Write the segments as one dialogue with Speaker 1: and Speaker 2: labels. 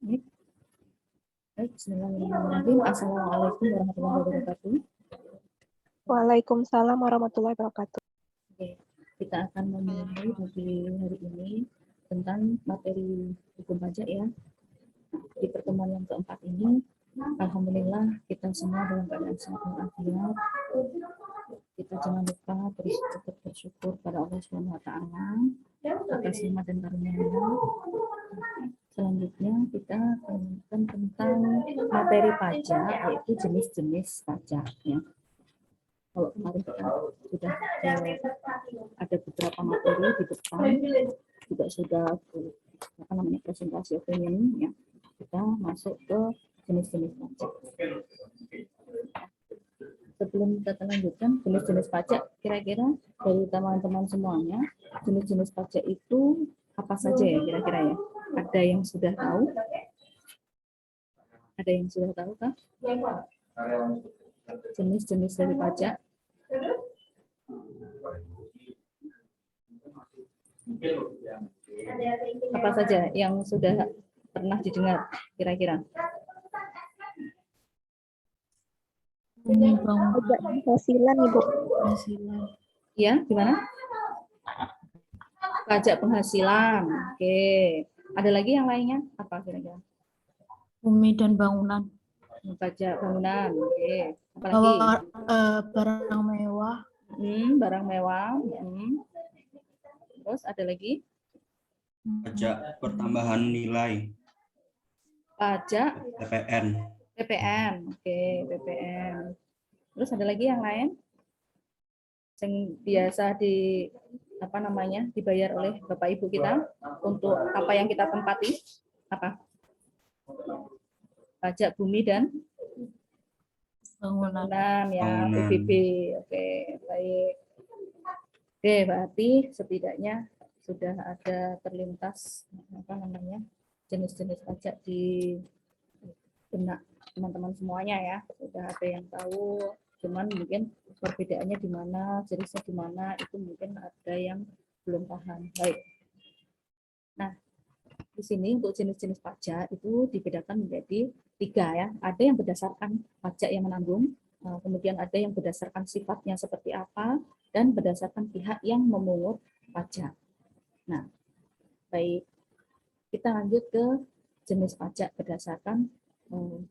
Speaker 1: Baik, bismillahirrahmanirrahim. Assalamualaikum warahmatullahi wabarakatuh.
Speaker 2: Waalaikumsalam warahmatullahi wabarakatuh.
Speaker 1: Oke, kita akan memulai di hari ini tentang materi hukum pajak ya. Di pertemuan yang keempat ini, alhamdulillah kita semua dalam keadaan sehat walafiat. Kita jangan lupa terus tetap bersyukur pada Allah Subhanahu wa taala atas nikmat dan karunia-Nya. Selanjutnya kita akan tentang materi pajak, yaitu jenis-jenis pajak ya. Kalau kemarin kita sudah ada beberapa materi di depan, juga sudah presentasi opinion ya. Kita masuk ke jenis-jenis pajak. Sebelum kita lanjutkan jenis-jenis pajak, kira-kira dari teman-teman semuanya, jenis-jenis pajak itu apa saja ya kira-kira ya? Ada yang sudah tahu? Ada yang sudah tahu kah? Jenis-jenis dari pajak? Apa saja yang sudah pernah didengar kira-kira?
Speaker 2: Pajak penghasilan, Ibu.
Speaker 1: Ya, gimana? Pajak penghasilan. Oke. Ada lagi yang lainnya? Apa kira-kira?
Speaker 3: Bumi dan bangunan.
Speaker 1: Pajak bangunan. Oke. Apa lagi?
Speaker 3: Barang mewah.
Speaker 1: Barang mewah. Terus ada lagi?
Speaker 4: Pajak pertambahan nilai.
Speaker 1: Pajak
Speaker 4: PPN.
Speaker 1: PPN. Oke, PPN. Terus ada lagi yang lain? Yang biasa dibayar oleh Bapak Ibu kita untuk apa yang kita tempati? Apa? Pajak bumi dan bangunan ya, PBB. Oke, baik. Oke, berarti setidaknya sudah ada terlintas jenis-jenis pajak di benak teman-teman semuanya ya. Sudah ada yang tahu, cuman mungkin perbedaannya di mana, jenisnya di mana, itu mungkin ada yang belum paham. Baik. Nah, di sini untuk jenis-jenis pajak itu dibedakan menjadi 3 ya. Ada yang berdasarkan pajak yang menanggung, kemudian ada yang berdasarkan sifatnya seperti apa, dan berdasarkan pihak yang memungut pajak. Nah, baik. Kita lanjut ke jenis pajak berdasarkan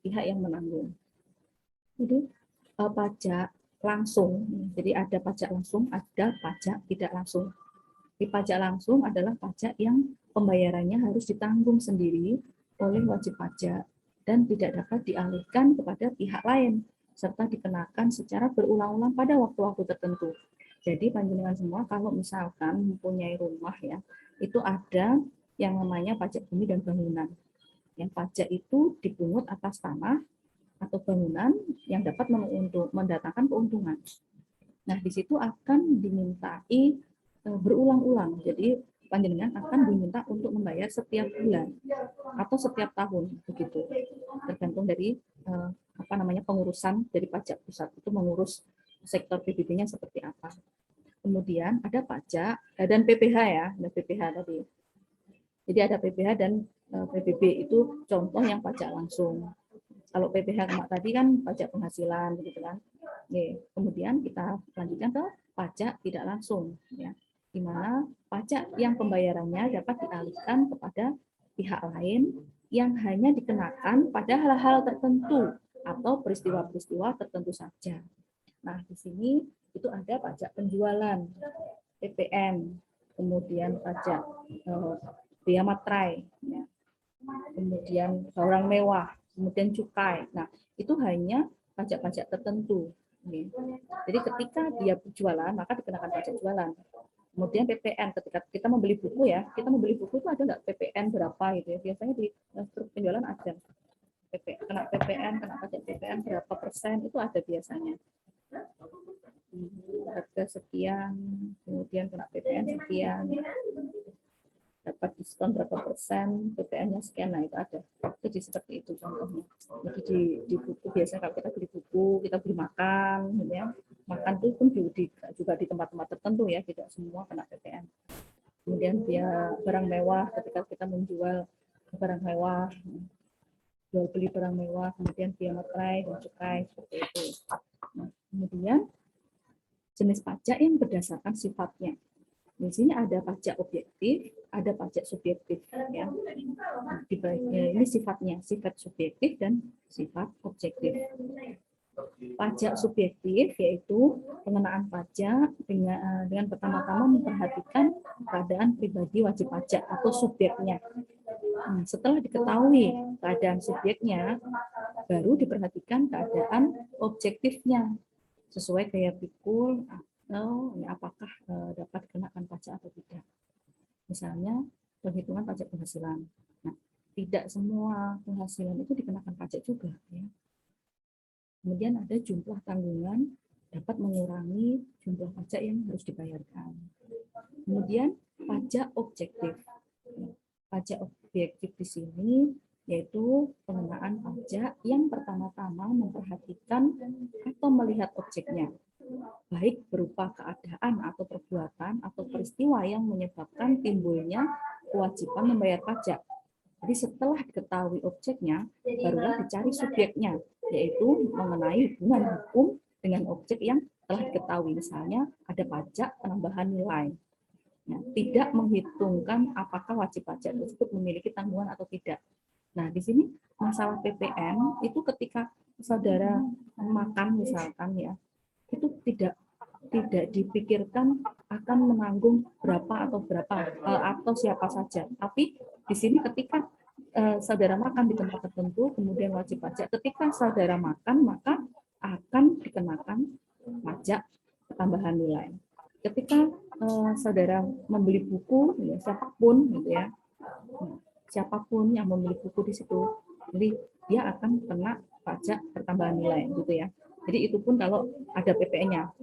Speaker 1: pihak yang menanggung. Jadi pajak langsung, jadi ada pajak langsung, ada pajak tidak langsung. Di pajak langsung adalah pajak yang pembayarannya harus ditanggung sendiri oleh wajib pajak dan tidak dapat dialihkan kepada pihak lain serta dikenakan secara berulang-ulang pada waktu-waktu tertentu. Jadi panjenengan semua kalau misalkan mempunyai rumah ya, itu ada yang namanya pajak bumi dan bangunan. Yang pajak itu dipungut atas tanah atau bangunan yang dapat mendatangkan keuntungan. Nah, di situ akan dimintai berulang-ulang. Jadi panjenengan akan diminta untuk membayar setiap bulan atau setiap tahun begitu. Tergantung dari pengurusan dari pajak pusat itu mengurus sektor PBB-nya seperti apa. Kemudian ada pajak dan PPH ya, ada PPH tadi. Jadi ada PPH dan PBB itu contoh yang pajak langsung. Kalau PPH tadi kan pajak penghasilan begitu kan. Oke, kemudian kita lanjutkan ke pajak tidak langsung ya. Di mana pajak yang pembayarannya dapat dialihkan kepada pihak lain yang hanya dikenakan pada hal-hal tertentu atau peristiwa-peristiwa tertentu saja. Nah, di sini itu ada pajak penjualan, PPN, kemudian pajak biaya materai, ya. Kemudian barang mewah, kemudian cukai. Nah, itu hanya pajak-pajak tertentu. Jadi ketika dia berjualan, maka dikenakan pajak jualan. Kemudian PPN, ketika kita membeli buku ya, kita membeli buku itu ada nggak PPN berapa gitu ya? Biasanya di struktur penjualan ada. Kena PPN, kena pajak PPN berapa persen, itu ada biasanya. Harga sekian, kemudian kena PPN sekian, dapat diskon berapa persen, PPN-nya sekian, nah itu ada. Jadi seperti itu contohnya. Jadi di buku biasanya kalau kita beli buku, kita beli makan, gitu ya. Makan itu pun juga di tempat-tempat tertentu ya, tidak semua kena PPN. Kemudian dia barang mewah, ketika kita menjual barang mewah, jual beli barang mewah, kemudian biaya materai dan cukai seperti itu. Nah, kemudian jenis pajak yang berdasarkan sifatnya. Di sini ada pajak objektif, ada pajak subjektif, ya. Nah, ini sifatnya, sifat subjektif dan sifat objektif. Pajak subjektif yaitu pengenaan pajak dengan pertama-tama memperhatikan keadaan pribadi wajib pajak atau subjeknya. Nah, setelah diketahui keadaan subjeknya, baru diperhatikan keadaan objektifnya sesuai gaya pikul atau apakah dapat dikenakan pajak atau tidak. Misalnya perhitungan pajak penghasilan. Nah, tidak semua penghasilan itu dikenakan pajak juga, ya. Kemudian ada jumlah tanggungan dapat mengurangi jumlah pajak yang harus dibayarkan. Kemudian pajak objektif. Pajak objektif di sini yaitu pengenaan pajak yang pertama-tama memperhatikan atau melihat objeknya, baik berupa keadaan atau perbuatan atau peristiwa yang menyebabkan timbulnya kewajiban membayar pajak. Jadi setelah diketahui objeknya, barulah dicari subjeknya, yaitu mengenai hubungan hukum dengan objek yang telah diketahui. Misalnya ada pajak penambahan nilai. Nah, tidak menghitungkan apakah wajib pajak tersebut memiliki tanggungan atau tidak. Nah, di sini masalah PPN itu ketika saudara makan misalkan ya, itu tidak dipikirkan akan menanggung berapa atau siapa saja. Tapi di sini ketika saudara makan di tempat tertentu, kemudian wajib pajak. Ketika saudara makan, maka akan dikenakan pajak tambahan nilai. Ketika saudara membeli buku, ya, siapapun, gitu ya, siapapun yang membeli buku di situ, jadi dia akan kena pajak pertambahan nilai, gitu ya. Jadi itu pun kalau ada PPN-nya.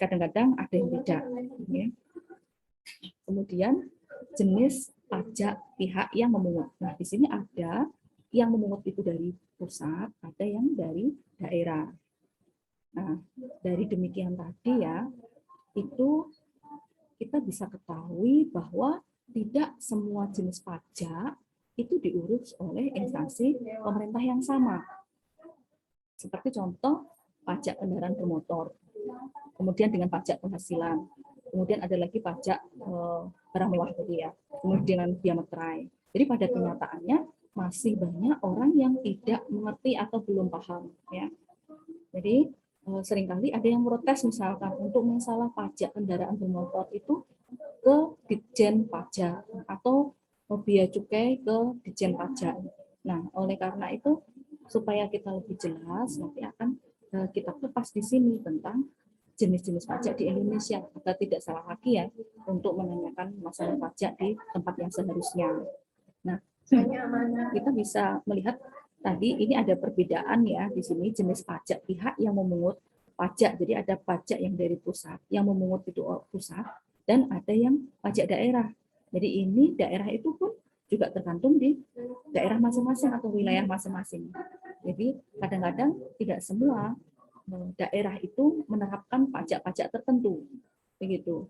Speaker 1: Kadang-kadang ada yang tidak. Ya. Kemudian jenis pajak pihak yang memungut. Nah, di sini ada yang memungut itu dari pusat, ada yang dari daerah. Nah, dari demikian tadi ya, itu kita bisa ketahui bahwa tidak semua jenis pajak itu diurus oleh instansi pemerintah yang sama. Seperti contoh pajak kendaraan bermotor, kemudian dengan pajak penghasilan, kemudian ada lagi pajak barang mewah tadi ya, kemudian biaya materai. Jadi pada kenyataannya masih banyak orang yang tidak mengerti atau belum paham, ya. Jadi seringkali ada yang protes misalkan untuk masalah pajak kendaraan bermotor itu ke Ditjen Pajak atau bea cukai ke Ditjen Pajak. Nah, oleh karena itu supaya kita lebih jelas nanti akan kita kupas di sini tentang jenis-jenis pajak di Indonesia agar tidak salah lagi ya untuk menanyakan masalah pajak di tempat yang seharusnya. Nah, kita bisa melihat tadi ini ada perbedaan ya di sini jenis pajak pihak yang memungut pajak. Jadi ada pajak yang dari pusat yang memungut itu pusat dan ada yang pajak daerah. Jadi ini daerah itu pun juga tergantung di daerah masing-masing atau wilayah masing-masing. Jadi kadang-kadang tidak semua daerah itu menerapkan pajak-pajak tertentu. Begitu.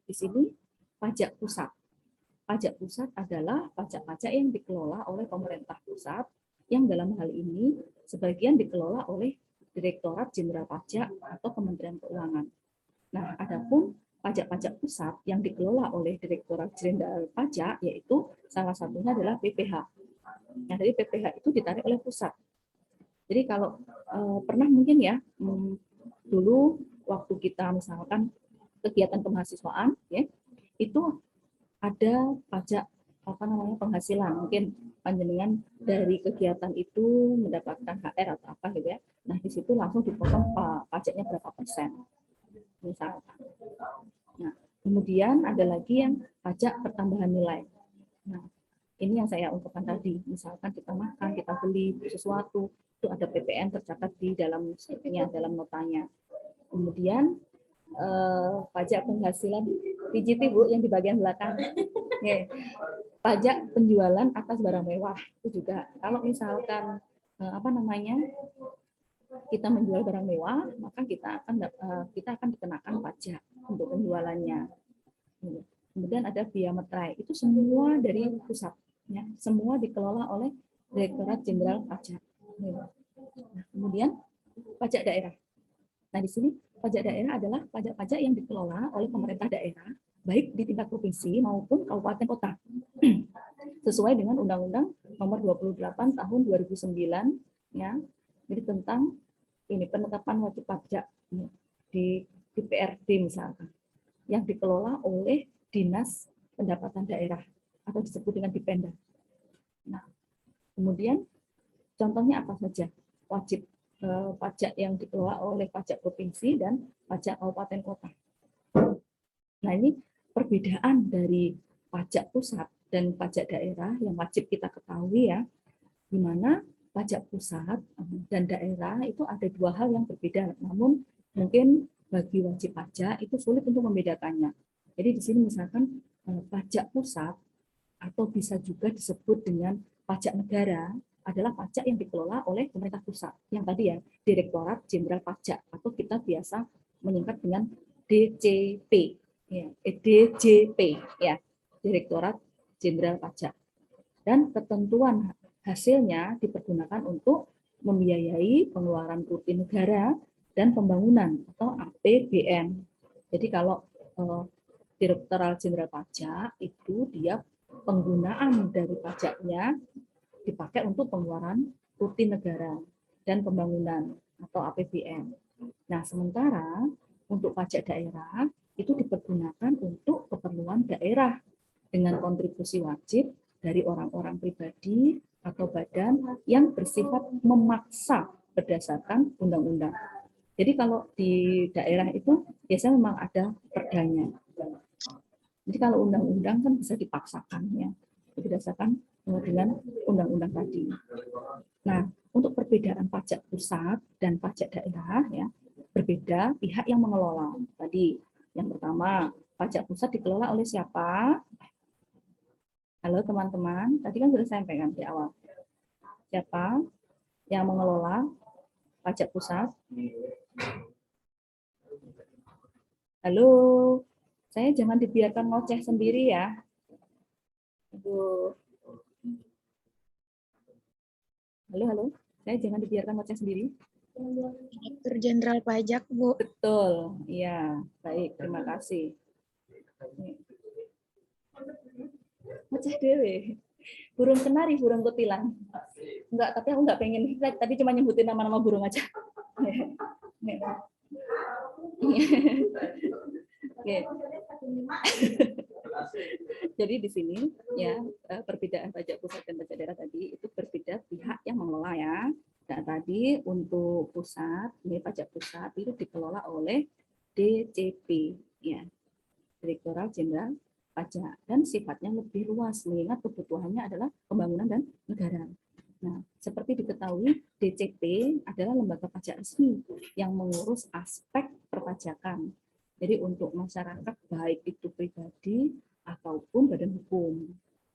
Speaker 1: Di sini pajak pusat. Pajak pusat adalah pajak-pajak yang dikelola oleh pemerintah pusat yang dalam hal ini sebagian dikelola oleh Direktorat Jenderal Pajak atau Kementerian Keuangan. Nah, adapun pajak-pajak pusat yang dikelola oleh Direktorat Jenderal Pajak yaitu salah satunya adalah PPH. Nah, dari PPH itu ditarik oleh pusat. Jadi kalau pernah mungkin ya dulu waktu kita misalkan kegiatan kemahasiswaan ya itu ada pajak penghasilan, mungkin panjenengan dari kegiatan itu mendapatkan HR atau apa gitu ya. Nah, di situ langsung dipotong pajaknya berapa persen misalkan. Nah, kemudian ada lagi yang pajak pertambahan nilai. Nah, ini yang saya ungkapkan tadi, misalkan kita makan, kita beli sesuatu, itu ada PPN tercatat di dalam slide-nya, dalam notanya. Kemudian pajak penghasilan PJT Bu yang di bagian belakang. Pajak penjualan atas barang mewah itu juga kalau misalkan kita menjual barang mewah maka kita akan dikenakan pajak untuk penjualannya. Kemudian ada biaya materai itu semua dari pusat Ya, semua dikelola oleh Direktorat Jenderal Pajak. Nah, kemudian pajak daerah. Nah, di sini pajak daerah adalah pajak-pajak yang dikelola oleh pemerintah daerah, baik di tingkat provinsi maupun kabupaten kota. Sesuai dengan Undang-Undang Nomor 28 Tahun 2009, ya. Jadi tentang ini penetapan wajib pajak di PRD misalkan, yang dikelola oleh Dinas Pendapatan Daerah atau disebut dengan Dipenda. Nah, kemudian contohnya apa saja wajib pajak yang dikelola oleh pajak provinsi dan pajak kabupaten kota. Nah, ini perbedaan dari pajak pusat dan pajak daerah yang wajib kita ketahui ya, di mana pajak pusat dan daerah itu ada dua hal yang berbeda. Namun mungkin bagi wajib pajak itu sulit untuk membedakannya. Jadi di sini misalkan pajak pusat atau bisa juga disebut dengan pajak negara adalah pajak yang dikelola oleh pemerintah pusat. Yang tadi ya, Direktorat Jenderal Pajak atau kita biasa menyingkat dengan DCP, ya, DJP, ya, Direktorat Jenderal Pajak. Dan ketentuan hasilnya dipergunakan untuk membiayai pengeluaran rutin negara dan pembangunan atau APBN. Jadi kalau Direktorat Jenderal Pajak itu dia penggunaan dari pajaknya dipakai untuk pengeluaran rutin negara dan pembangunan atau APBN. Nah, sementara untuk pajak daerah itu dipergunakan untuk keperluan daerah dengan kontribusi wajib dari orang-orang pribadi atau badan yang bersifat memaksa berdasarkan undang-undang. Jadi kalau di daerah itu biasanya memang ada perdanya. Jadi kalau undang-undang kan bisa dipaksakan ya, berdasarkan dengan undang-undang tadi. Nah, untuk perbedaan pajak pusat dan pajak daerah ya, berbeda pihak yang mengelola. Tadi yang pertama, pajak pusat dikelola oleh siapa? Halo teman-teman, tadi kan sudah saya sampaikan di awal. Siapa yang mengelola pajak pusat? Halo, saya jangan dibiarkan ngoceh sendiri ya. Aduh. Halo, saya jangan dibiarkan ngoceh sendiri.
Speaker 2: Direktur Jenderal Pajak, Bu.
Speaker 1: Betul, iya, baik, terima kasih. Ngoceh dewe. Burung kenari, burung kutilang. Enggak, tapi aku enggak pengen, tadi cuma nyebutin nama-nama burung aja. Oke. Jadi di sini ya perbedaan pajak pusat dan pajak daerah tadi itu berbeda pihak yang mengelola ya. Nah tadi untuk pusat ini pajak pusat itu dikelola oleh DCP ya, Direktorat Jenderal Pajak, dan sifatnya lebih luas mengingat kebutuhannya adalah pembangunan dan negara. Nah, seperti diketahui, DCP adalah lembaga pajak resmi yang mengurus aspek perpajakan. Jadi untuk masyarakat baik itu pribadi ataupun badan hukum.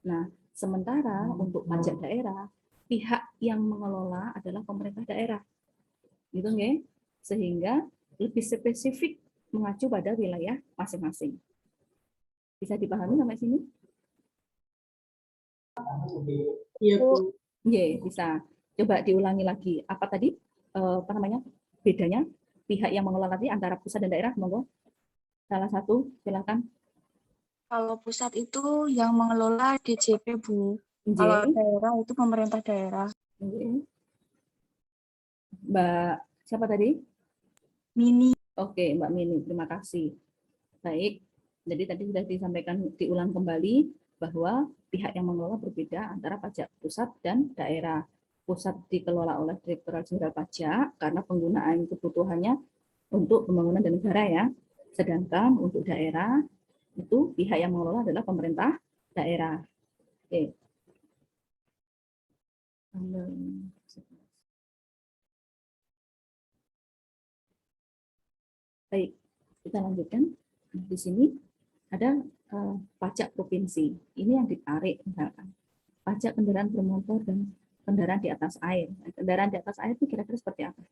Speaker 1: Nah, sementara untuk pajak daerah, pihak yang mengelola adalah pemerintah daerah. Gitu nggih? Sehingga lebih spesifik mengacu pada wilayah masing-masing. Bisa dipahami sampai sini?
Speaker 3: Iya, Bu.
Speaker 1: Iya, bisa. Coba diulangi lagi. Apa tadi? Apa namanya? Bedanya pihak yang mengelola tadi antara pusat dan daerah, monggo. Salah satu, silakan.
Speaker 5: Kalau pusat itu yang mengelola DJP, Bu. Kalau daerah itu pemerintah daerah.
Speaker 1: Mbak, siapa tadi?
Speaker 5: Mini.
Speaker 1: Oke, Mbak Mini, terima kasih. Baik, jadi tadi sudah disampaikan, diulang kembali bahwa pihak yang mengelola berbeda antara pajak pusat dan daerah. Pusat dikelola oleh Direktorat Jenderal Pajak karena penggunaan kebutuhannya untuk pembangunan dan negara ya. Sedangkan untuk daerah itu pihak yang mengelola adalah pemerintah daerah. Oke. Baik, kita lanjutkan. Di sini ada pajak provinsi. Ini yang ditarik misalkan. Pajak kendaraan bermotor dan kendaraan di atas air. Kendaraan di atas air itu kira-kira seperti apa?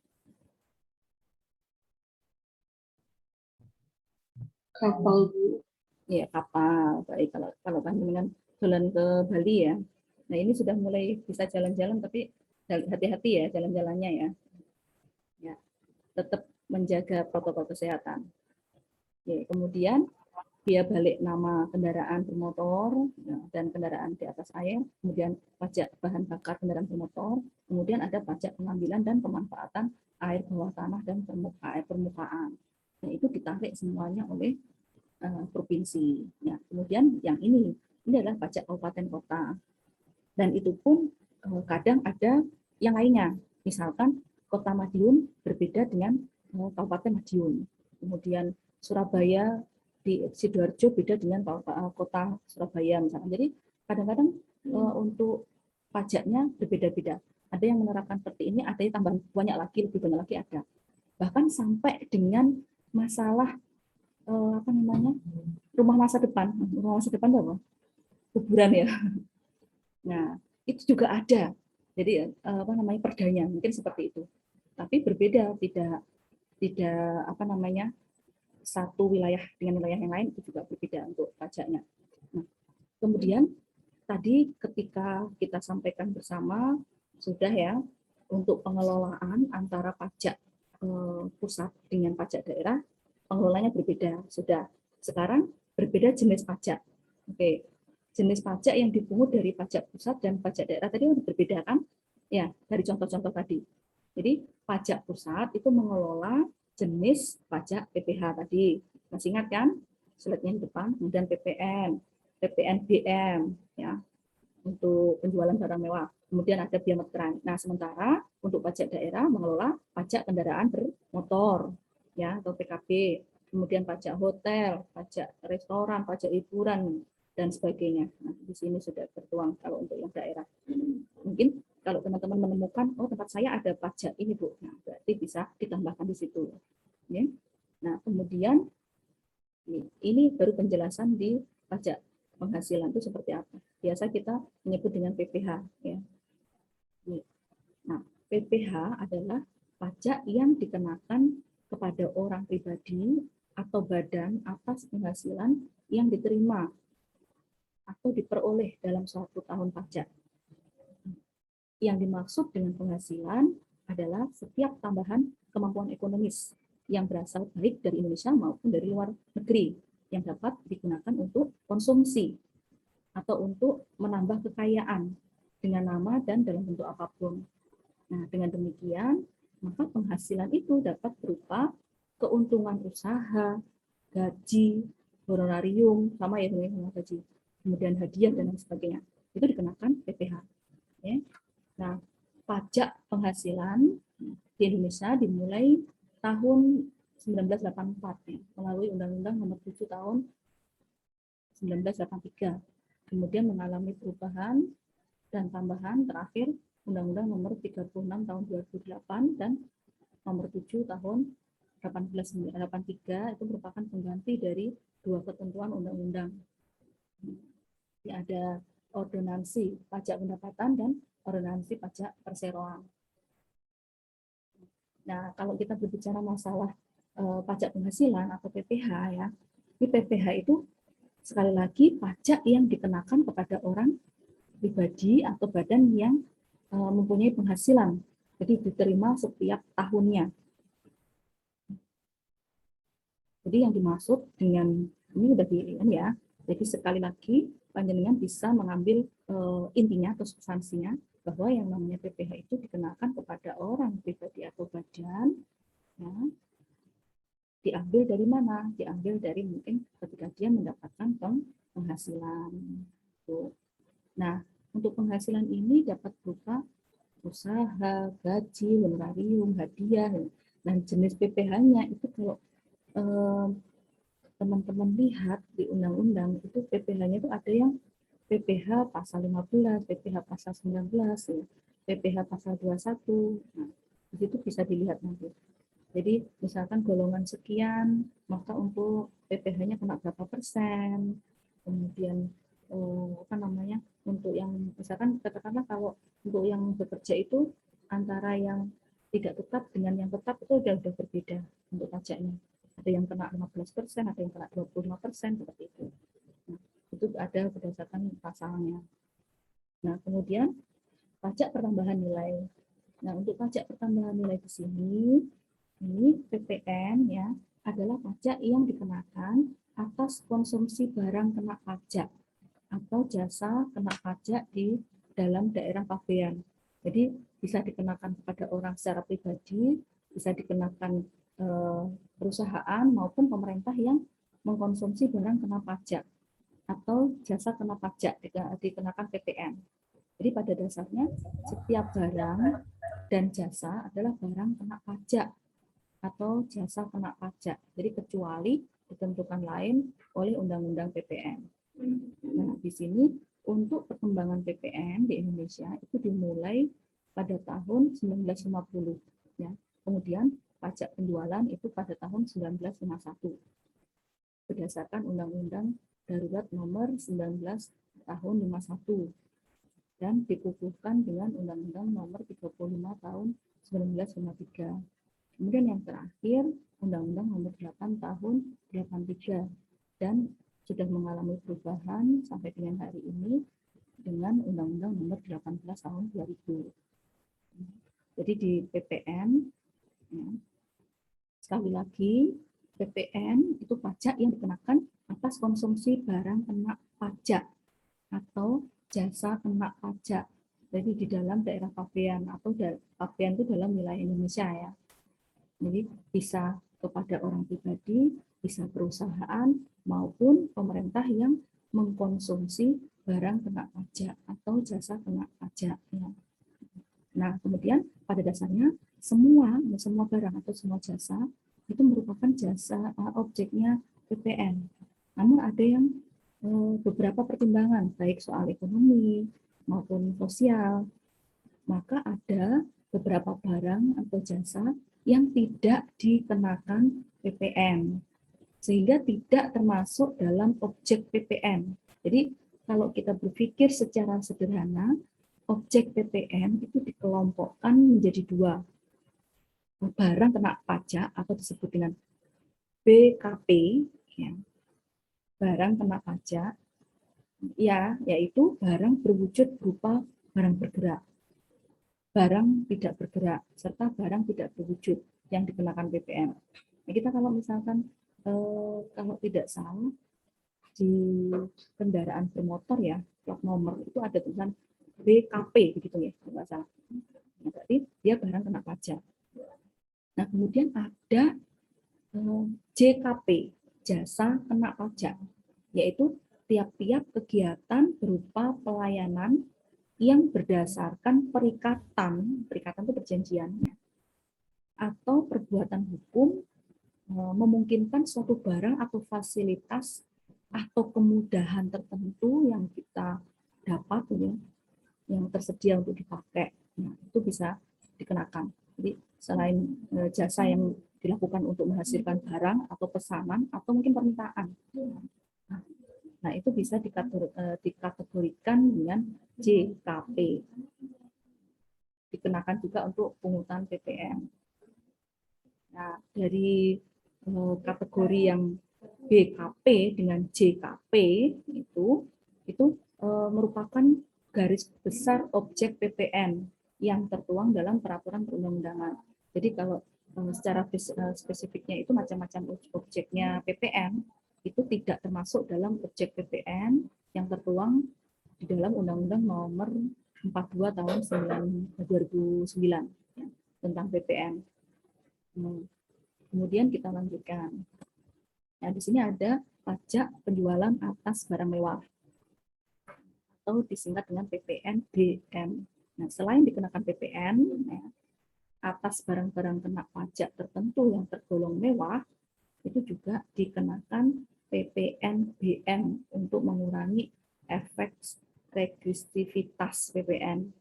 Speaker 3: Kapal, Bu.
Speaker 1: Ya, kapal. Baik, kalau kan dengan jalan ke Bali ya. Nah, ini sudah mulai bisa jalan-jalan, tapi hati-hati ya jalan-jalannya ya. Ya, tetap menjaga protokol kesehatan. Oke, kemudian biaya balik nama kendaraan bermotor dan kendaraan di atas air, kemudian pajak bahan bakar kendaraan bermotor, kemudian ada pajak pengambilan dan pemanfaatan air bawah tanah dan air permukaan. Nah, itu ditarik semuanya oleh provinsi. Ya, kemudian yang ini adalah pajak kabupaten kota. Dan itu pun kadang ada yang lainnya. Misalkan Kota Madiun berbeda dengan Kabupaten Madiun. Kemudian Surabaya di Sidoarjo beda dengan Kota Surabaya misalkan. Jadi kadang-kadang untuk pajaknya berbeda-beda. Ada yang menerapkan seperti ini, ada yang tambah banyak lagi, lebih banyak lagi ada. Bahkan sampai dengan masalah rumah masa depan. Rumah masa depan itu apa? Kuburan ya. Nah, itu juga ada. Jadi perdanya mungkin seperti itu. Tapi berbeda, tidak satu wilayah dengan wilayah yang lain, itu juga berbeda untuk pajaknya. Nah, kemudian tadi ketika kita sampaikan bersama sudah ya, untuk pengelolaan antara pajak pusat dengan pajak daerah, pengelolanya berbeda. Sudah. Sekarang berbeda jenis pajak. Oke. Jenis pajak yang dipungut dari pajak pusat dan pajak daerah tadi sudah berbeda kan? Ya, dari contoh-contoh tadi. Jadi pajak pusat itu mengelola jenis pajak PPh tadi. Masih ingat kan? Slide-nya di depan. Kemudian PPN, PPNBM, ya, untuk penjualan barang mewah. Kemudian ada biaya meteran. Nah, sementara untuk pajak daerah mengelola pajak kendaraan bermotor, ya, atau PKB. Kemudian pajak hotel, pajak restoran, pajak hiburan, dan sebagainya. Nah, di sini sudah tertuang kalau untuk yang daerah. Mungkin kalau teman-teman menemukan, oh tempat saya ada pajak ini Bu, nah, berarti bisa ditambahkan di situ. Ya. Nah, kemudian ini baru penjelasan di pajak penghasilan itu seperti apa. Biasa kita menyebut dengan PPh. Ya. Nah, PPh adalah pajak yang dikenakan kepada orang pribadi atau badan atas penghasilan yang diterima atau diperoleh dalam suatu tahun pajak. Yang dimaksud dengan penghasilan adalah setiap tambahan kemampuan ekonomis yang berasal baik dari Indonesia maupun dari luar negeri yang dapat digunakan untuk konsumsi atau untuk menambah kekayaan dengan nama dan dalam bentuk apapun. Nah, dengan demikian, maka penghasilan itu dapat berupa keuntungan usaha, gaji, honorarium, sama ya dengan gaji, kemudian hadiah dan lain sebagainya. Itu dikenakan PPh. Ya. Nah, pajak penghasilan di Indonesia dimulai tahun 1984 ya, melalui Undang-Undang Nomor 7 tahun 1983. Kemudian mengalami perubahan dan tambahan terakhir Undang-Undang Nomor 36 tahun 2008 dan Nomor 7 tahun 1883 itu merupakan pengganti dari dua ketentuan undang-undang. Ada ordonansi pajak pendapatan dan ordonansi pajak perseroan. Nah, kalau kita berbicara masalah pajak penghasilan atau PPh ya, di PPh itu sekali lagi pajak yang dikenakan kepada orang pribadi atau badan yang mempunyai penghasilan, jadi diterima setiap tahunnya. Jadi yang dimaksud dengan ini udah ya. Jadi sekali lagi panjenengan bisa mengambil intinya atau substansinya bahwa yang namanya PPh itu dikenakan kepada orang pribadi atau badan, ya, diambil dari mana? Diambil dari mungkin ketika dia mendapatkan penghasilan. Nah, untuk penghasilan ini dapat berupa usaha, gaji, honorarium, hadiah, dan jenis PPh-nya itu kalau teman-teman lihat di undang-undang itu PPh-nya itu ada yang PPh pasal 15, PPh pasal 19, ya, PPh pasal 21. Nah, di situ bisa dilihat nanti. Jadi misalkan golongan sekian, maka untuk PPh-nya kena berapa persen, kemudian untuk yang misalkan katakanlah kalau untuk yang bekerja itu antara yang tidak tetap dengan yang tetap itu sudah berbeda untuk pajaknya. Ada yang kena 15%, ada yang kena 25%, seperti itu. Nah, itu ada berdasarkan pasalnya. Nah, kemudian pajak pertambahan nilai. Nah, untuk pajak pertambahan nilai di sini, ini PPN ya, adalah pajak yang dikenakan atas konsumsi barang kena pajak atau jasa kena pajak di dalam daerah pabean. Jadi bisa dikenakan kepada orang secara pribadi, bisa dikenakan perusahaan maupun pemerintah yang mengkonsumsi barang kena pajak atau jasa kena pajak dikenakan PPN. Jadi pada dasarnya setiap barang dan jasa adalah barang kena pajak atau jasa kena pajak. Jadi kecuali ditentukan lain oleh Undang-Undang PPN. Nah, di sini untuk perkembangan PPN di Indonesia itu dimulai pada tahun 1950 ya. Kemudian pajak penjualan itu pada tahun 1951 berdasarkan Undang-Undang Darurat Nomor 19 tahun 51 dan dikukuhkan dengan Undang-Undang Nomor 35 tahun 1953. Kemudian yang terakhir Undang-Undang Nomor 8 tahun 83 dan sudah mengalami perubahan sampai dengan hari ini dengan Undang-Undang Nomor 18 tahun 2000. Jadi di PPN, ya, sekali lagi PPN itu pajak yang dikenakan atas konsumsi barang kena pajak atau jasa kena pajak. Jadi di dalam daerah pabean atau pabean itu dalam wilayah Indonesia ya. Jadi bisa kepada orang pribadi, bisa perusahaan maupun pemerintah yang mengkonsumsi barang kena pajak atau jasa kena pajak. Ya. Nah, kemudian pada dasarnya semua barang atau semua jasa itu merupakan jasa objeknya PPN. Namun ada yang beberapa pertimbangan baik soal ekonomi maupun sosial. Maka ada beberapa barang atau jasa yang tidak dikenakan PPN sehingga tidak termasuk dalam objek PPN. Jadi kalau kita berpikir secara sederhana, objek PPN itu dikelompokkan menjadi dua. Barang kena pajak atau disebut dengan BKP, ya. Barang kena pajak, ya, yaitu barang berwujud berupa barang bergerak, barang tidak bergerak, serta barang tidak berwujud yang dikenakan PPN. Nah, kita kalau misalkan kalau tidak salah di kendaraan bermotor ya, plat nomor itu ada tulisan BKP begitu ya, kalau nggak salah. Nah, berarti dia barang kena pajak. Nah, kemudian ada JKP, jasa kena pajak, yaitu tiap-tiap kegiatan berupa pelayanan yang berdasarkan perikatan itu perjanjian, atau perbuatan hukum memungkinkan suatu barang atau fasilitas atau kemudahan tertentu yang kita dapat ya, yang tersedia untuk dipakai. Nah, itu bisa dikenakan. Jadi selain jasa yang dilakukan untuk menghasilkan barang atau pesanan atau mungkin permintaan. Nah, itu bisa dikategorikan dengan JKP. Dikenakan juga untuk pungutan PPN. Nah, dari kategori yang BKP dengan JKP itu merupakan garis besar objek PPN yang tertuang dalam peraturan perundang-undangan. Jadi kalau secara spesifiknya itu macam-macam objeknya PPN itu tidak termasuk dalam objek PPN yang tertuang di dalam Undang-Undang Nomor 42 tahun 2009 ya, tentang PPN. Kemudian kita lanjutkan. Nah, di sini ada pajak penjualan atas barang mewah atau disingkat dengan PPNBM. Nah, selain dikenakan PPN ya, atas barang-barang kena pajak tertentu yang tergolong mewah, itu juga dikenakan PPNBM untuk mengurangi efek regresivitas PPN.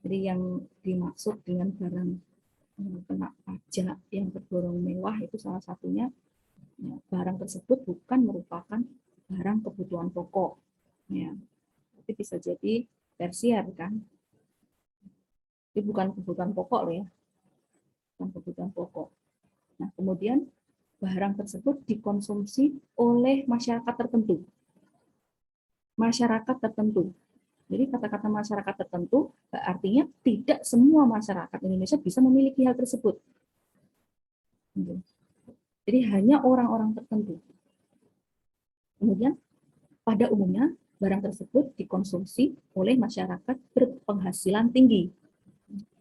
Speaker 1: Jadi yang dimaksud dengan barang kena pajak yang tergolong mewah itu salah satunya ya, barang tersebut bukan merupakan barang kebutuhan pokok. Ya. Tapi bisa jadi tersier kan. Itu bukan kebutuhan pokok loh ya. Bukan kebutuhan pokok. Nah, kemudian barang tersebut dikonsumsi oleh masyarakat tertentu. Masyarakat tertentu. Jadi kata-kata masyarakat tertentu artinya tidak semua masyarakat Indonesia bisa memiliki hal tersebut. Jadi hanya orang-orang tertentu. Kemudian pada umumnya barang tersebut dikonsumsi oleh masyarakat berpenghasilan tinggi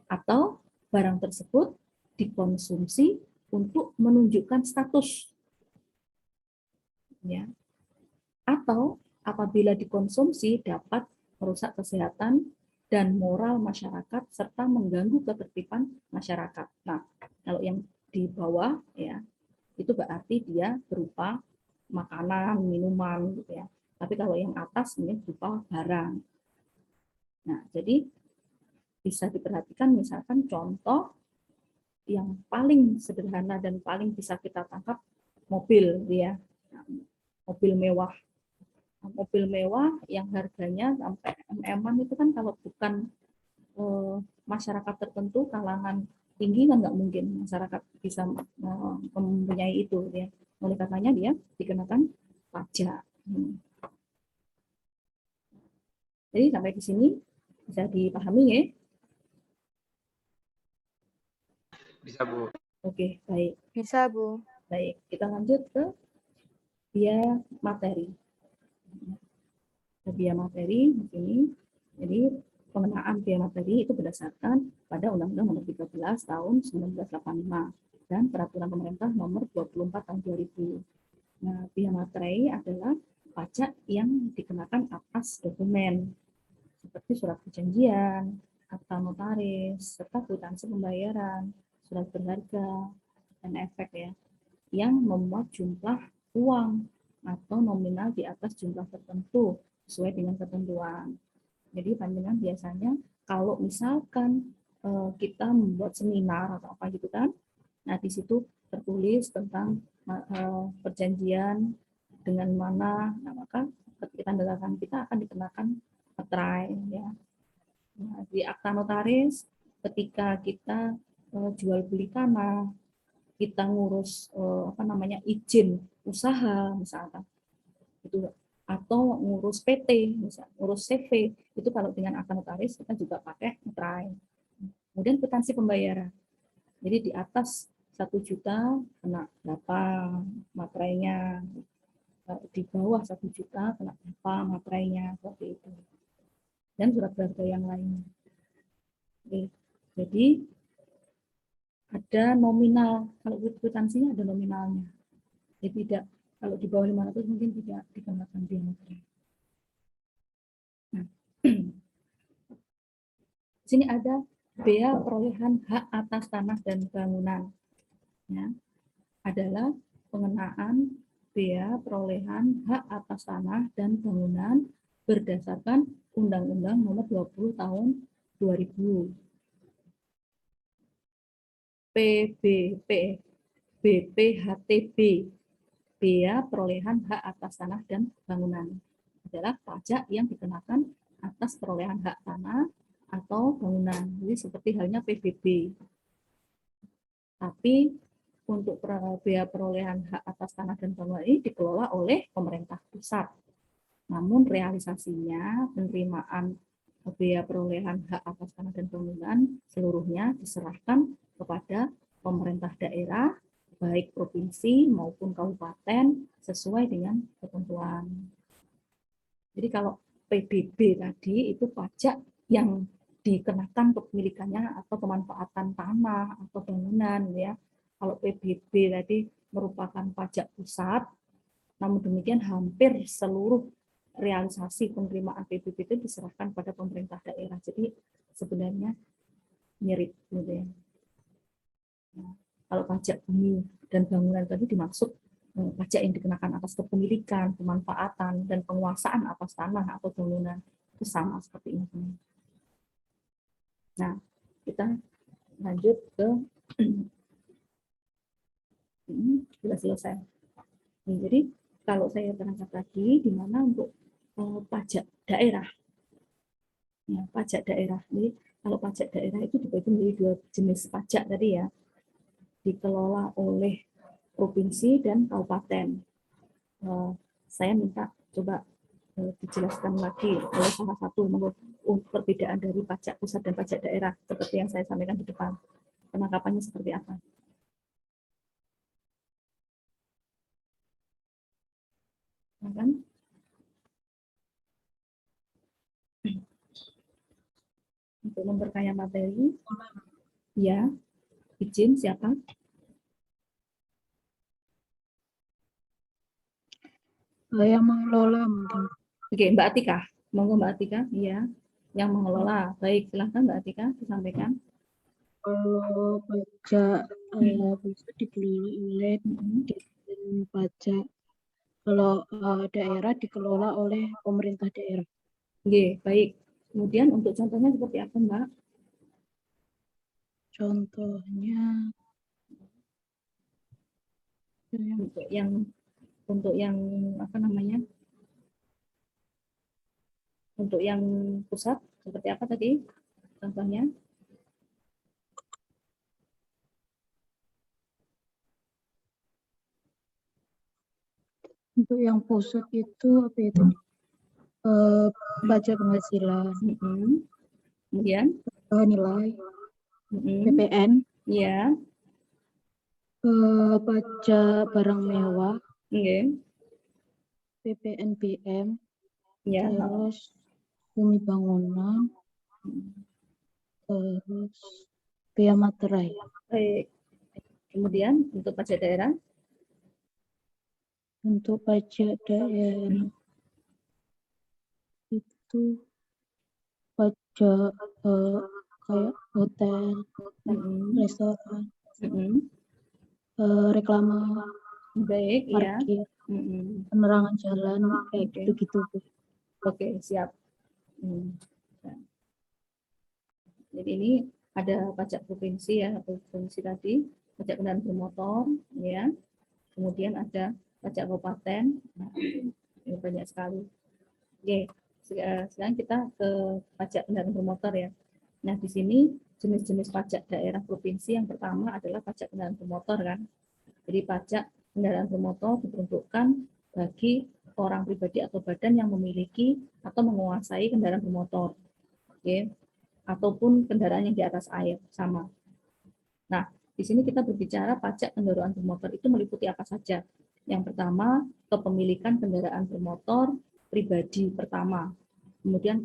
Speaker 1: atau barang tersebut dikonsumsi untuk menunjukkan status, ya, atau apabila dikonsumsi dapat merusak kesehatan dan moral masyarakat serta mengganggu ketertiban masyarakat. Nah, kalau yang di bawah ya itu berarti dia berupa makanan, minuman gitu ya. Tapi kalau yang atas ini berupa barang. Nah, jadi bisa diperhatikan misalkan contoh yang paling sederhana dan paling bisa kita tangkap mobil ya. Mobil mewah. Mobil mewah yang harganya sampai MM-an itu kan kalau bukan masyarakat tertentu kalangan tinggi kan nggak mungkin masyarakat bisa mempunyai itu ya. Oleh karenanya dia dikenakan pajak. Jadi sampai di sini bisa dipahami ya.
Speaker 6: Bisa, Bu.
Speaker 1: Oke, baik.
Speaker 7: Bisa, Bu.
Speaker 1: Baik, kita lanjut ke biaya materi. Biaya materi di sini. Jadi pengenaan biaya materi itu berdasarkan pada Undang-Undang Nomor 13 Tahun 1985 dan Peraturan Pemerintah Nomor 24 Tahun 2000. Nah, biaya materi adalah pajak yang dikenakan atas dokumen seperti surat perjanjian, akta notaris, serta kwitansi pembayaran, surat berharga, dan efek ya, yang memuat jumlah uang atau nominal di atas jumlah tertentu sesuai dengan ketentuan. Jadi panjenengan biasanya kalau misalkan kita membuat seminar atau apa gitu kan, nah di situ tertulis tentang perjanjian dengan mana, nah maka ketika kita akan dikenakan materai ya. Nah, di akta notaris ketika kita jual beli tanah, kita ngurus izin usaha misalkan itu, atau ngurus PT misalnya, ngurus CV itu kalau dengan akta notaris kita juga pakai materai. Kemudian kwitansi pembayaran, jadi di atas 1 juta kena berapa materainya, di bawah 1 juta kena berapa materainya, seperti itu, dan surat berharga yang lainnya. Oke. Jadi ada nominal, kalau kwitansinya ada nominalnya. Jadi tidak, kalau di bawah 500 mungkin tidak dikenakan biaya materi. Nah, di sini ada bea perolehan hak atas tanah dan bangunan. Ya, adalah pengenaan bea perolehan hak atas tanah dan bangunan berdasarkan Undang-Undang Nomor 20 Tahun 2000. BPHTB, bea perolehan hak atas tanah dan bangunan, adalah pajak yang dikenakan atas perolehan hak tanah atau bangunan. Jadi seperti halnya PBB. Tapi untuk bea perolehan hak atas tanah dan bangunan ini dikelola oleh pemerintah pusat. Namun realisasinya penerimaan bea perolehan hak atas tanah dan bangunan seluruhnya diserahkan kepada pemerintah daerah, baik provinsi maupun kabupaten, sesuai dengan ketentuan. Jadi kalau PBB tadi itu pajak yang dikenakan kepemilikannya atau pemanfaatan tanah atau bangunan ya. Kalau PBB tadi merupakan pajak pusat, namun demikian hampir seluruh realisasi penerimaan PBB itu diserahkan pada pemerintah daerah. Jadi sebenarnya mirip gitu ya. Nah, kalau pajak bumi dan bangunan tadi dimaksud pajak yang dikenakan atas kepemilikan, pemanfaatan, dan penguasaan atas tanah atau bangunan. Itu sama seperti ini. Nah, kita lanjut ke ini sudah selesai. Jadi kalau saya terangkat lagi, di mana untuk pajak daerah. Ya, pajak daerah. Jadi kalau pajak daerah itu dibagi menjadi 2 jenis pajak tadi ya. Dikelola oleh provinsi dan kabupaten. Saya minta coba dijelaskan lagi oleh salah satu perbedaan dari pajak pusat dan pajak daerah seperti yang saya sampaikan di depan. Penangkapannya seperti apa? Ya kan? Untuk memperkaya materi, ya, izin siapa?
Speaker 2: Yang mengelola mungkin.
Speaker 1: Oke, Mbak Atika. Monggo Mbak Atika, iya. Yang mengelola. Baik, silahkan Mbak Atika disampaikan.
Speaker 2: Kalau pajak bisa dikelola oleh Ditjen Pajak. Kalau daerah dikelola oleh pemerintah daerah.
Speaker 1: Oke, baik. Kemudian untuk contohnya seperti apa, Mbak?
Speaker 2: Contohnya
Speaker 1: Untuk yang apa namanya? Untuk yang pusat seperti apa tadi? Contohnya?
Speaker 2: untuk yang pusat itu apa itu? Pajak penghasilan,
Speaker 1: Kemudian?
Speaker 2: nilai, PPN,
Speaker 1: Iya.
Speaker 2: pajak barang mewah,
Speaker 1: Oke.
Speaker 2: PPNBM,
Speaker 1: Ya.
Speaker 2: terus bumi bangunan, terus biaya materai.
Speaker 1: Baik. Kemudian untuk pajak daerah?
Speaker 2: Untuk pajak daerah itu pajak kayak hotel, restoran, reklame,
Speaker 1: Baik, ya.
Speaker 2: parkir, penerangan jalan, kayak gitu-gitu.
Speaker 1: Oke, siap. Jadi ini ada pajak provinsi ya, provinsi tadi, pajak kendaraan bermotor, ya. Kemudian ada pajak kabupaten, nah, ini banyak sekali. Oke, sekarang kita ke pajak kendaraan bermotor ya. Nah, di sini jenis-jenis pajak daerah provinsi yang pertama adalah pajak kendaraan bermotor kan. Jadi pajak kendaraan bermotor diperuntukkan bagi orang pribadi atau badan yang memiliki atau menguasai kendaraan bermotor. Oke. Ataupun kendaraan yang di atas air sama. Nah, di sini kita berbicara pajak kendaraan bermotor itu meliputi apa saja. Yang pertama, kepemilikan kendaraan bermotor pribadi pertama, kemudian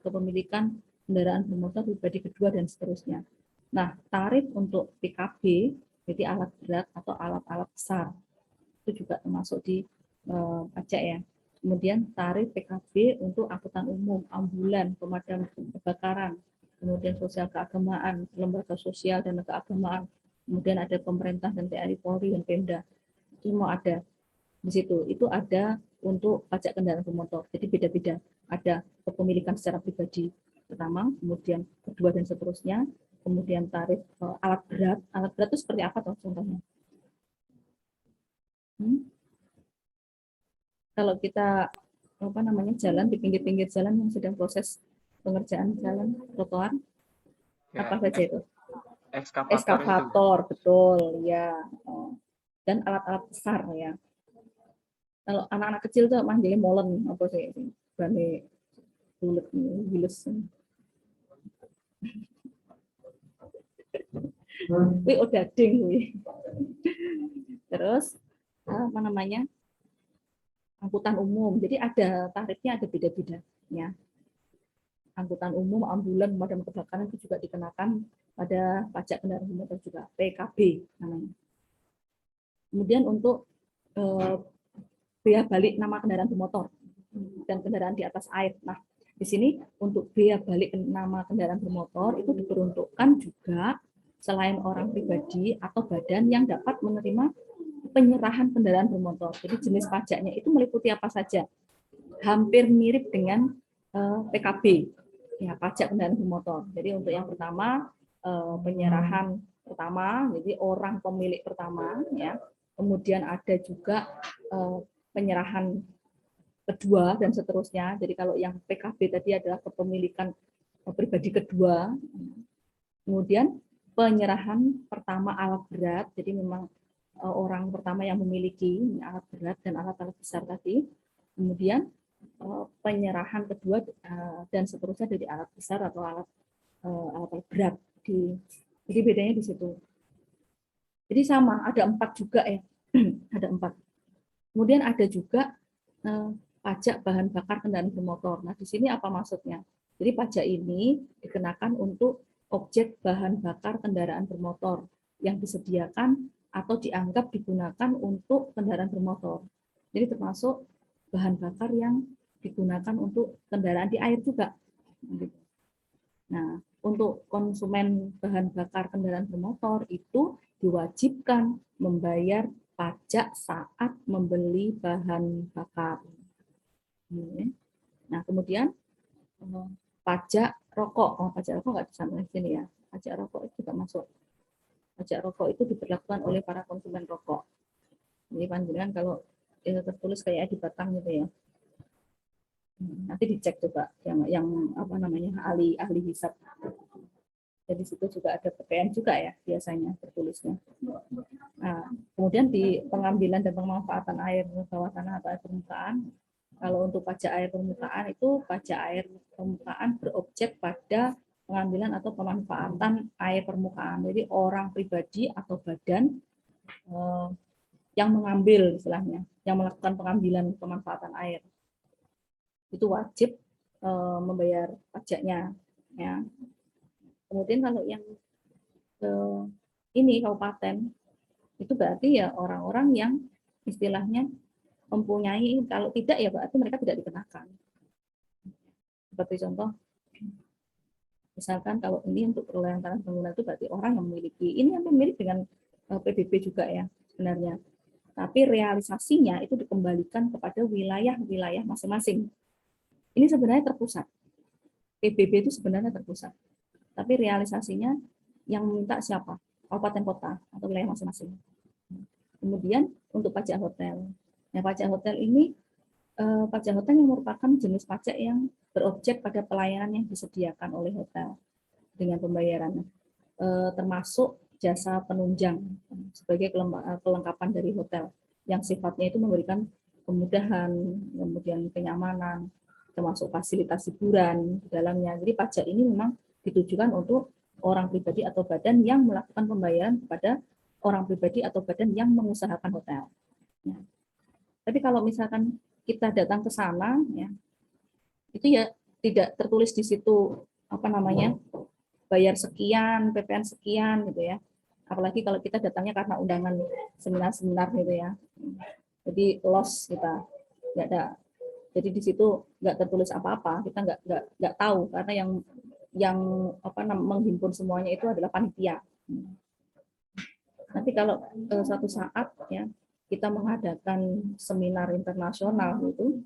Speaker 1: kepemilikan kendaraan bermotor pribadi kedua dan seterusnya. Nah, tarif untuk PKB, jadi alat berat atau alat-alat besar, itu juga termasuk di pajak ya. Kemudian tarif PKB untuk angkutan umum, ambulan, pemadam kebakaran, kemudian sosial keagamaan, lembaga sosial dan keagamaan, kemudian ada pemerintah dan TNI Polri dan Pemda, itu semua ada di situ. Itu ada untuk pajak kendaraan bermotor. Jadi beda-beda. Ada kepemilikan secara pribadi pertama, kemudian kedua dan seterusnya, kemudian tarif alat berat. Alat berat itu seperti apa toh contohnya? Kalau kita apa namanya jalan di pinggir-pinggir jalan yang sedang proses pengerjaan jalan trotoar,
Speaker 6: Ya,
Speaker 1: apa saja itu?
Speaker 6: ekskavator itu.
Speaker 1: Eskavator, betul ya. Dan alat-alat besar ya. Kalau anak-anak kecil tuh manggilnya molen apa sih? Bane bulet giles. Wih, udah ding wih. Terus apa namanya? Angkutan umum. Jadi ada tarifnya ada beda-beda ya. Angkutan umum, ambulan, pemadam kebakaran itu juga dikenakan pada pajak kendaraan bermotor juga, PKB namanya. Kemudian untuk bea balik nama kendaraan bermotor dan kendaraan di atas air. Nah, di sini untuk bea balik nama kendaraan bermotor itu diperuntukkan juga selain orang pribadi atau badan yang dapat menerima penyerahan kendaraan bermotor. Jadi jenis pajaknya itu meliputi apa saja? Hampir mirip dengan PKB, ya pajak kendaraan bermotor. Jadi untuk yang pertama penyerahan pertama, jadi orang pemilik pertama, ya. Kemudian ada juga penyerahan kedua dan seterusnya. Jadi kalau yang PKB tadi adalah kepemilikan pribadi kedua. Kemudian penyerahan pertama alat berat, jadi memang orang pertama yang memiliki alat berat dan alat-alat besar tadi. Kemudian penyerahan kedua dan seterusnya dari alat besar atau alat berat. Jadi bedanya di situ. Jadi sama, ada 4 juga ya. Ada 4. Kemudian ada juga pajak bahan bakar kendaraan bermotor. Nah, di sini apa maksudnya? Jadi pajak ini dikenakan untuk objek bahan bakar kendaraan bermotor yang disediakan atau dianggap digunakan untuk kendaraan bermotor. Jadi termasuk bahan bakar yang digunakan untuk kendaraan di air juga. Nah, untuk konsumen bahan bakar kendaraan bermotor itu diwajibkan membayar pajak saat membeli bahan bakar. Nah, kemudian pajak rokok. Oh, pajak rokok nggak disampaikan di sini ya. Pajak rokok itu juga masuk. Pajak rokok itu diberlakukan oleh para konsumen rokok. Jadi panjenengan kalau tertulis kayak di batang gitu ya. Nanti dicek coba yang apa namanya ahli hisab. Jadi situ juga ada PPN juga ya biasanya tertulisnya. Nah, kemudian di pengambilan dan pemanfaatan air bawah tanah atau air permukaan, kalau untuk pajak air permukaan itu pajak air permukaan berobjek pada pengambilan atau pemanfaatan air permukaan. Jadi orang pribadi atau badan yang mengambil istilahnya, yang melakukan pengambilan pemanfaatan air itu wajib membayar pajaknya. Ya. Kemudian kalau yang ini kabupaten itu berarti ya orang-orang yang istilahnya mempunyai, kalau tidak ya berarti mereka tidak dikenakan. Seperti contoh, misalkan kalau ini untuk perolehan tanah bangunan itu berarti orang yang memiliki, ini yang mirip dengan PBB juga ya sebenarnya. Tapi realisasinya itu dikembalikan kepada wilayah-wilayah masing-masing. Ini sebenarnya terpusat. PBB itu sebenarnya terpusat. Tapi realisasinya yang meminta siapa? Kabupaten kota atau wilayah masing-masing. Kemudian untuk pajak hotel. Nah, pajak hotel ini pajak hotel yang merupakan jenis pajak yang berobjek pada pelayanan yang disediakan oleh hotel dengan pembayaran termasuk jasa penunjang sebagai kelengkapan dari hotel yang sifatnya itu memberikan kemudahan, kemudian kenyamanan, termasuk fasilitas hiburan di dalamnya. Jadi pajak ini memang ditujukan untuk orang pribadi atau badan yang melakukan pembayaran kepada orang pribadi atau badan yang mengusahakan hotel. Ya. Tapi kalau misalkan kita datang ke sana, ya, itu ya tidak tertulis di situ apa namanya bayar sekian, PPN sekian gitu ya. Apalagi kalau kita datangnya karena undangan seminar-seminar gitu ya. Jadi loss kita nggak ada. Jadi di situ nggak tertulis apa-apa, kita nggak tahu karena yang apa menghimpun semuanya itu adalah panitia. Nanti kalau suatu saat ya kita mengadakan seminar internasional itu,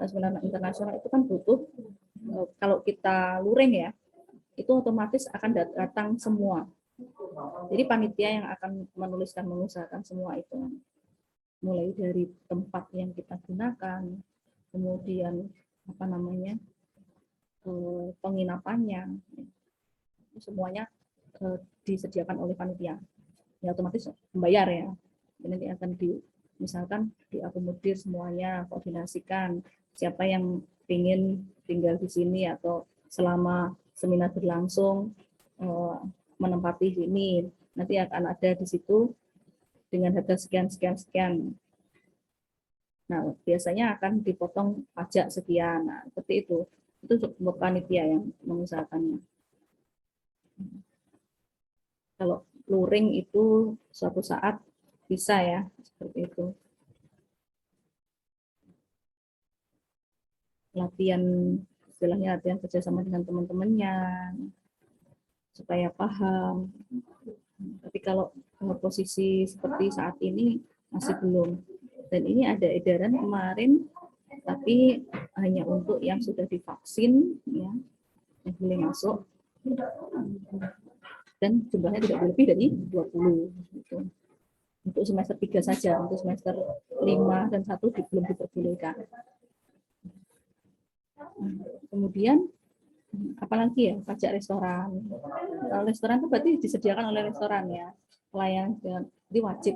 Speaker 1: seminar internasional itu kan butuh kalau kita luring ya, itu otomatis akan datang semua. Jadi panitia yang akan menuliskan mengusahakan semua itu, mulai dari tempat yang kita gunakan, kemudian apa namanya penginapannya, semuanya disediakan oleh panitia. Ya otomatis membayar ya. Nanti akan misalkan diakomodir semuanya, koordinasikan siapa yang ingin tinggal di sini atau selama seminar berlangsung menempati sini. Nanti akan ada di situ dengan harga sekian. Nah, biasanya akan dipotong pajak sekian. Nah, seperti itu. Itu untuk panitia yang mengusahakannya. Kalau luring itu suatu saat bisa ya, seperti itu. Istilahnya latihan kerjasama dengan teman-temannya, supaya paham. Tapi kalau posisi seperti saat ini masih belum. Dan ini ada edaran kemarin, tapi hanya untuk yang sudah divaksin, ya, yang boleh masuk. Dan jumlahnya tidak lebih dari 20. Gitu. Untuk semester 3 saja, untuk semester 5 dan 1 belum diperbolehkan. Kemudian apalagi ya pajak restoran. Kalau restoran itu berarti disediakan oleh restoran ya. pelayanan jadi wajib,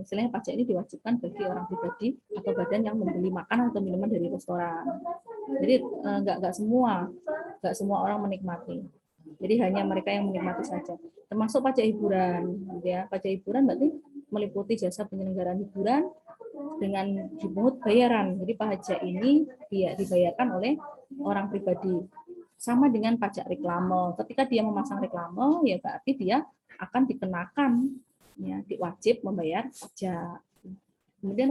Speaker 1: istilahnya pajak ini diwajibkan bagi orang pribadi atau badan yang membeli makanan atau minuman dari restoran. Jadi nggak semua orang menikmati. Jadi hanya mereka yang menikmati saja. Termasuk pajak hiburan, gitu ya. Pajak hiburan berarti meliputi jasa penyelenggaraan hiburan dengan dipungut bayaran. Jadi pajak ini dibayarkan oleh orang pribadi. Sama dengan pajak reklame. Ketika dia memasang reklame, ya berarti dia akan dikenakan, ya, wajib membayar pajak. Kemudian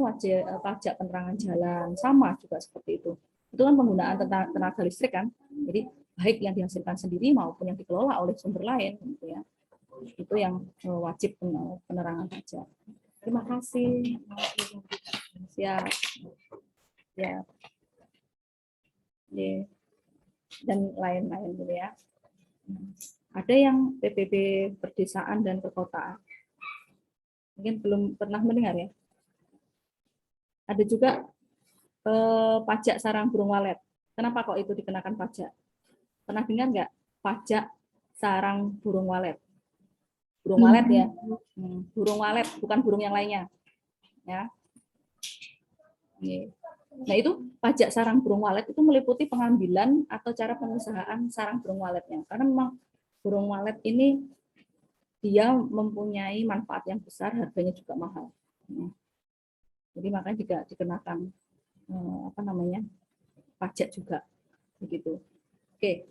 Speaker 1: pajak penerangan jalan sama juga seperti itu. Itu kan penggunaan tenaga listrik kan. Jadi baik yang dihasilkan sendiri maupun yang dikelola oleh sumber lain, gitu ya. Itu yang wajib penerangan pajak. Terima kasih. Siap. Ya. Dan lain-lain gitu ya. Ada yang PPB perdesaan dan perkotaan. Mungkin belum pernah mendengar ya. Ada juga pajak sarang burung walet. Kenapa kok itu dikenakan pajak? Pernah dengar nggak pajak sarang burung walet? Burung walet ya, burung walet bukan burung yang lainnya. Ya. Nah itu pajak sarang burung walet itu meliputi pengambilan atau cara pengusahaan sarang burung waletnya. Karena memang burung walet ini dia mempunyai manfaat yang besar, harganya juga mahal. Jadi makanya juga dikenakan pajak juga begitu. Oke,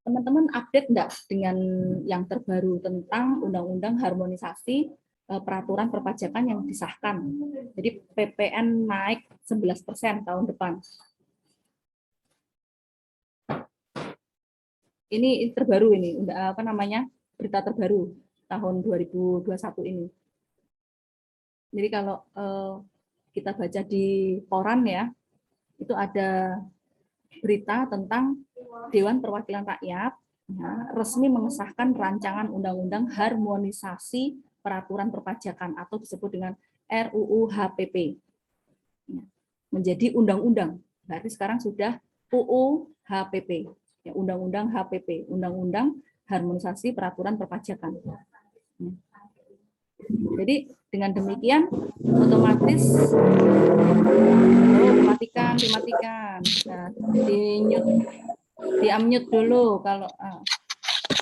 Speaker 1: teman-teman update enggak dengan yang terbaru tentang Undang-Undang Harmonisasi Peraturan Perpajakan yang disahkan. Jadi PPN naik 11% tahun depan. Ini terbaru ini, berita terbaru tahun 2021 ini. Jadi kalau kita baca di koran ya, itu ada berita tentang Dewan Perwakilan Rakyat ya, resmi mengesahkan rancangan Undang-Undang Harmonisasi Peraturan Perpajakan atau disebut dengan RUU HPP. Ya, menjadi undang-undang. Berarti sekarang sudah UU HPP. Ya, Undang-Undang HPP, Undang-Undang Harmonisasi Peraturan Perpajakan. Jadi dengan demikian otomatis dimatikan. Nah, di-unmute dulu kalau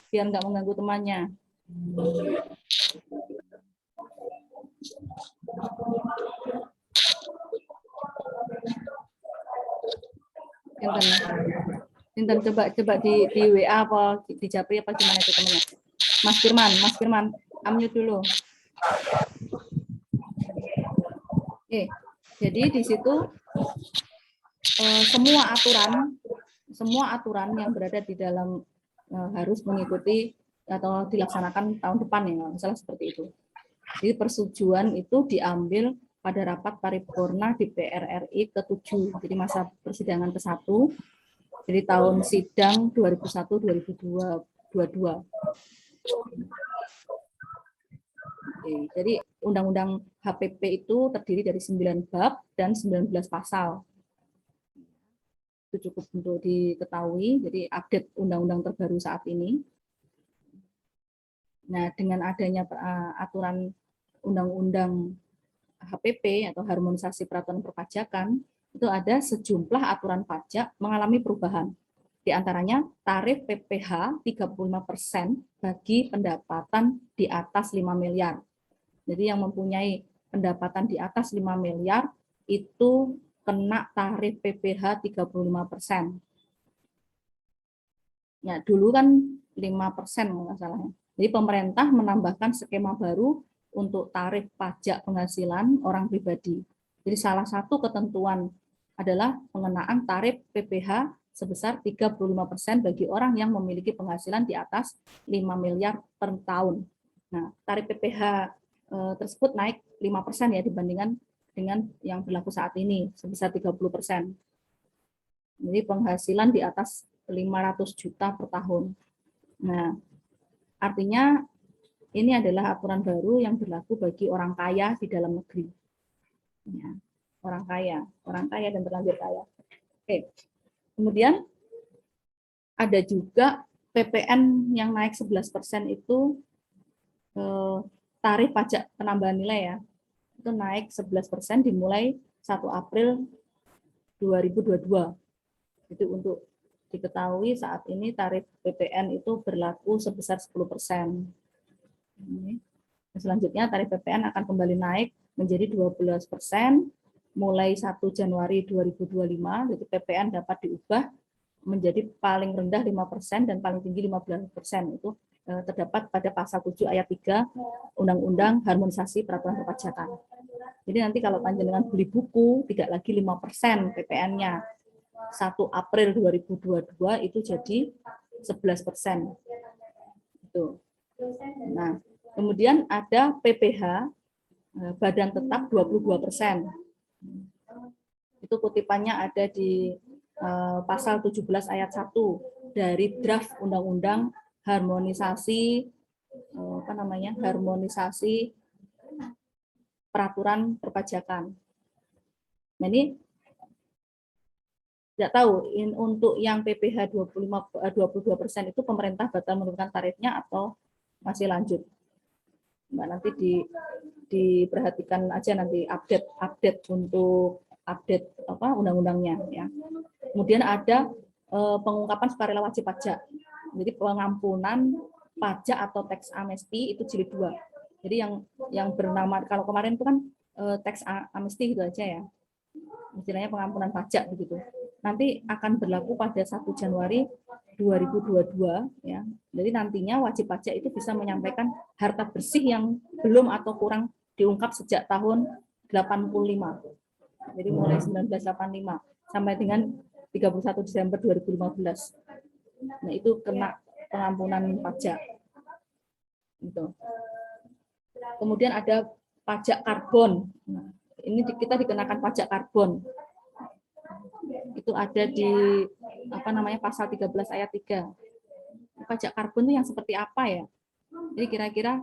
Speaker 1: biar nggak mengganggu temannya. Intan coba di WA apa di Japri apa gimana itu temannya? Mas Firman, unmute dulu. Oke, jadi di situ semua aturan yang berada di dalam harus mengikuti atau dilaksanakan tahun depan ya, misalnya seperti itu. Jadi persetujuan itu diambil pada rapat paripurna DPR RI ke-7, jadi masa persidangan ke-1, jadi tahun sidang 2001-2022. Oke, jadi Undang-Undang HPP itu terdiri dari 9 bab dan 19 pasal. Itu cukup untuk diketahui, jadi update undang-undang terbaru saat ini. Nah, dengan adanya aturan Undang-Undang HPP atau Harmonisasi Peraturan Perpajakan, itu ada sejumlah aturan pajak mengalami perubahan. Di antaranya tarif PPh 35% bagi pendapatan di atas 5 miliar. Jadi yang mempunyai pendapatan di atas 5 miliar itu kena tarif PPh 35%. Ya, dulu kan 5% masalahnya. Jadi pemerintah menambahkan skema baru untuk tarif pajak penghasilan orang pribadi. Jadi salah satu ketentuan adalah pengenaan tarif PPh sebesar 35% bagi orang yang memiliki penghasilan di atas 5 miliar per tahun. Nah, tarif PPh tersebut naik 5% ya dibandingkan dengan yang berlaku saat ini sebesar 30%. Jadi penghasilan di atas 500 juta per tahun. Nah, artinya ini adalah aturan baru yang berlaku bagi orang kaya di dalam negeri. Ya, orang kaya dan terlanjur kaya. Oke. Kemudian ada juga PPN yang naik 11% itu tarif pajak penambahan nilai ya, itu naik 11% dimulai 1 April 2022. Itu untuk diketahui saat ini tarif PPN itu berlaku sebesar 10%. Selanjutnya tarif PPN akan kembali naik menjadi 12% mulai 1 Januari 2025. Jadi PPN dapat diubah menjadi paling rendah 5% dan paling tinggi 15%. Itu terdapat pada pasal 7 ayat 3 Undang-Undang Harmonisasi Peraturan Perpajakan. Jadi nanti kalau panjenengan beli buku tidak lagi 5% PPN-nya. 1 April 2022 itu jadi 11%. Itu. Nah, kemudian ada PPh badan tetap 22%. Itu kutipannya ada di pasal 17 ayat 1 dari draft Undang-Undang Harmonisasi Harmonisasi Peraturan Perpajakan. Nah, ini tidak tahu untuk yang PPh 22% itu pemerintah batal menurunkan tarifnya atau masih lanjut. Mbak, nanti diperhatikan aja nanti update untuk update undang-undangnya ya. Kemudian ada pengungkapan sukarela wajib pajak. Jadi pengampunan pajak atau tax amnesty itu jilid 2. Jadi yang bernama, kalau kemarin itu kan tax amnesty gitu aja ya. Istilahnya pengampunan pajak begitu. Nanti akan berlaku pada 1 Januari 2022 ya. Jadi nantinya wajib pajak itu bisa menyampaikan harta bersih yang belum atau kurang diungkap sejak tahun 85. Jadi mulai 1985 sampai dengan 31 Desember 2015. Nah, itu kena pengampunan pajak. Gitu. Kemudian ada pajak karbon. Nah, ini kita dikenakan pajak karbon. Itu ada di pasal 13 ayat 3. Pajak karbon itu yang seperti apa ya? Jadi kira-kira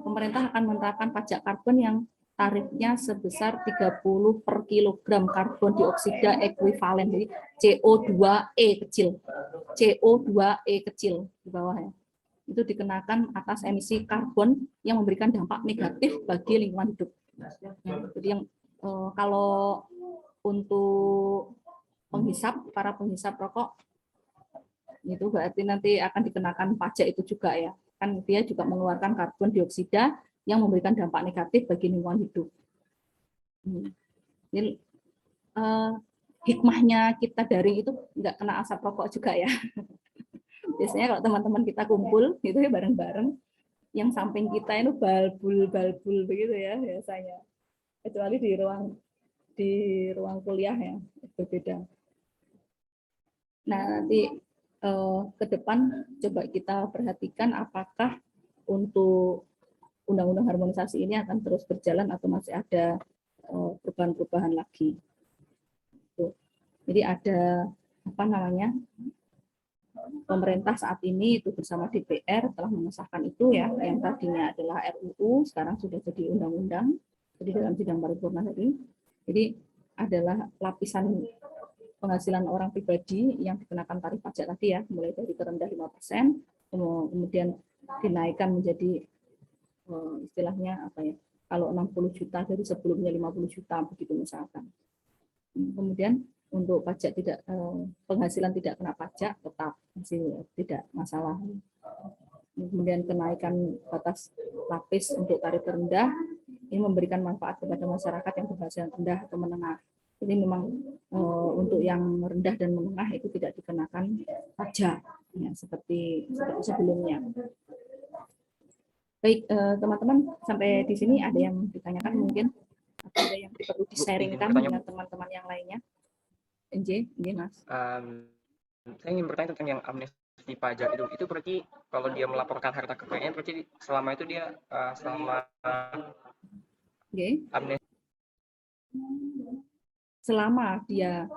Speaker 1: pemerintah akan menerapkan pajak karbon yang tarifnya sebesar 30 per kilogram karbon dioksida ekuivalen, jadi CO2e kecil. CO2e kecil di bawah ya. Itu dikenakan atas emisi karbon yang memberikan dampak negatif bagi lingkungan hidup. Ya, jadi yang kalau untuk para penghisap rokok itu berarti nanti akan dikenakan pajak itu juga ya. Kan dia juga mengeluarkan karbon dioksida yang memberikan dampak negatif bagi lingkungan hidup. Ini hikmahnya kita daring itu nggak kena asap rokok juga ya. Biasanya kalau teman-teman kita kumpul gitu ya bareng-bareng, yang samping kita itu balbul begitu ya biasanya. Kecuali di ruang kuliah ya berbeda. Nah, nanti ke depan coba kita perhatikan apakah untuk undang-undang harmonisasi ini akan terus berjalan atau masih ada perubahan-perubahan lagi. Jadi ada pemerintah saat ini itu bersama DPR telah mengesahkan itu ya, yang tadinya adalah RUU sekarang sudah jadi undang-undang. Jadi dalam sidang paripurna tadi. Jadi adalah lapisan penghasilan orang pribadi yang dikenakan tarif pajak tadi ya, mulai dari terendah 5%, kemudian dinaikkan menjadi istilahnya kalau 60 juta dari sebelumnya 50 juta begitu misalkan. Kemudian untuk pajak penghasilan tidak kena pajak tetap masih tidak masalah. Kemudian kenaikan batas lapis untuk tarif terendah ini memberikan manfaat kepada masyarakat yang berpenghasilan rendah atau menengah. Jadi memang untuk yang rendah dan menengah itu tidak dikenakan pajak ya, seperti sebelumnya. Baik teman-teman, sampai di sini ada yang ditanyakan mungkin atau ada yang perlu di-sharingkan dengan teman-teman yang lainnya. NJ, Mas.
Speaker 6: Saya ingin bertanya tentang yang amnesti pajak itu berarti kalau dia melaporkan harta kekayaan berarti selama itu dia amnesti.
Speaker 1: Selama dia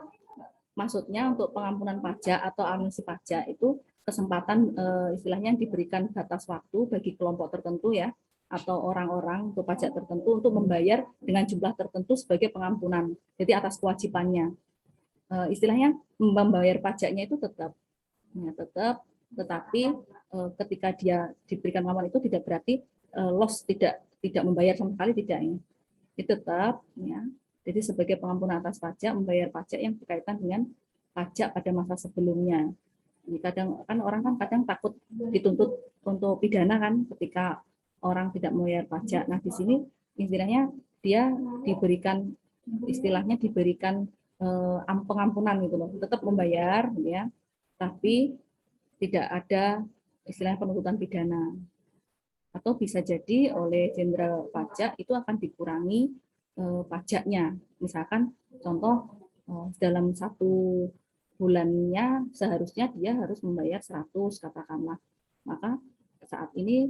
Speaker 1: maksudnya untuk pengampunan pajak atau amnesti pajak itu kesempatan istilahnya diberikan batas waktu bagi kelompok tertentu ya atau orang-orang untuk pajak tertentu untuk membayar dengan jumlah tertentu sebagai pengampunan. Jadi atas kewajibannya. Istilahnya membayar pajaknya itu tetap, tetapi ketika dia diberikan pengampunan itu tidak berarti loss, tidak membayar sama sekali, tidak ya. Itu tetap ya. Jadi sebagai pengampunan atas pajak, membayar pajak yang berkaitan dengan pajak pada masa sebelumnya. Jadi kadang kan orang kan kadang takut dituntut untuk pidana kan ketika orang tidak membayar pajak. Nah, di sini istilahnya dia diberikan pengampunan gitu loh. Tetap membayar ya, tapi tidak ada istilahnya penuntutan pidana. Atau bisa jadi oleh jenderal pajak itu akan dikurangi pajaknya. Misalkan contoh dalam 1 bulannya seharusnya dia harus membayar 100 katakanlah. Maka saat ini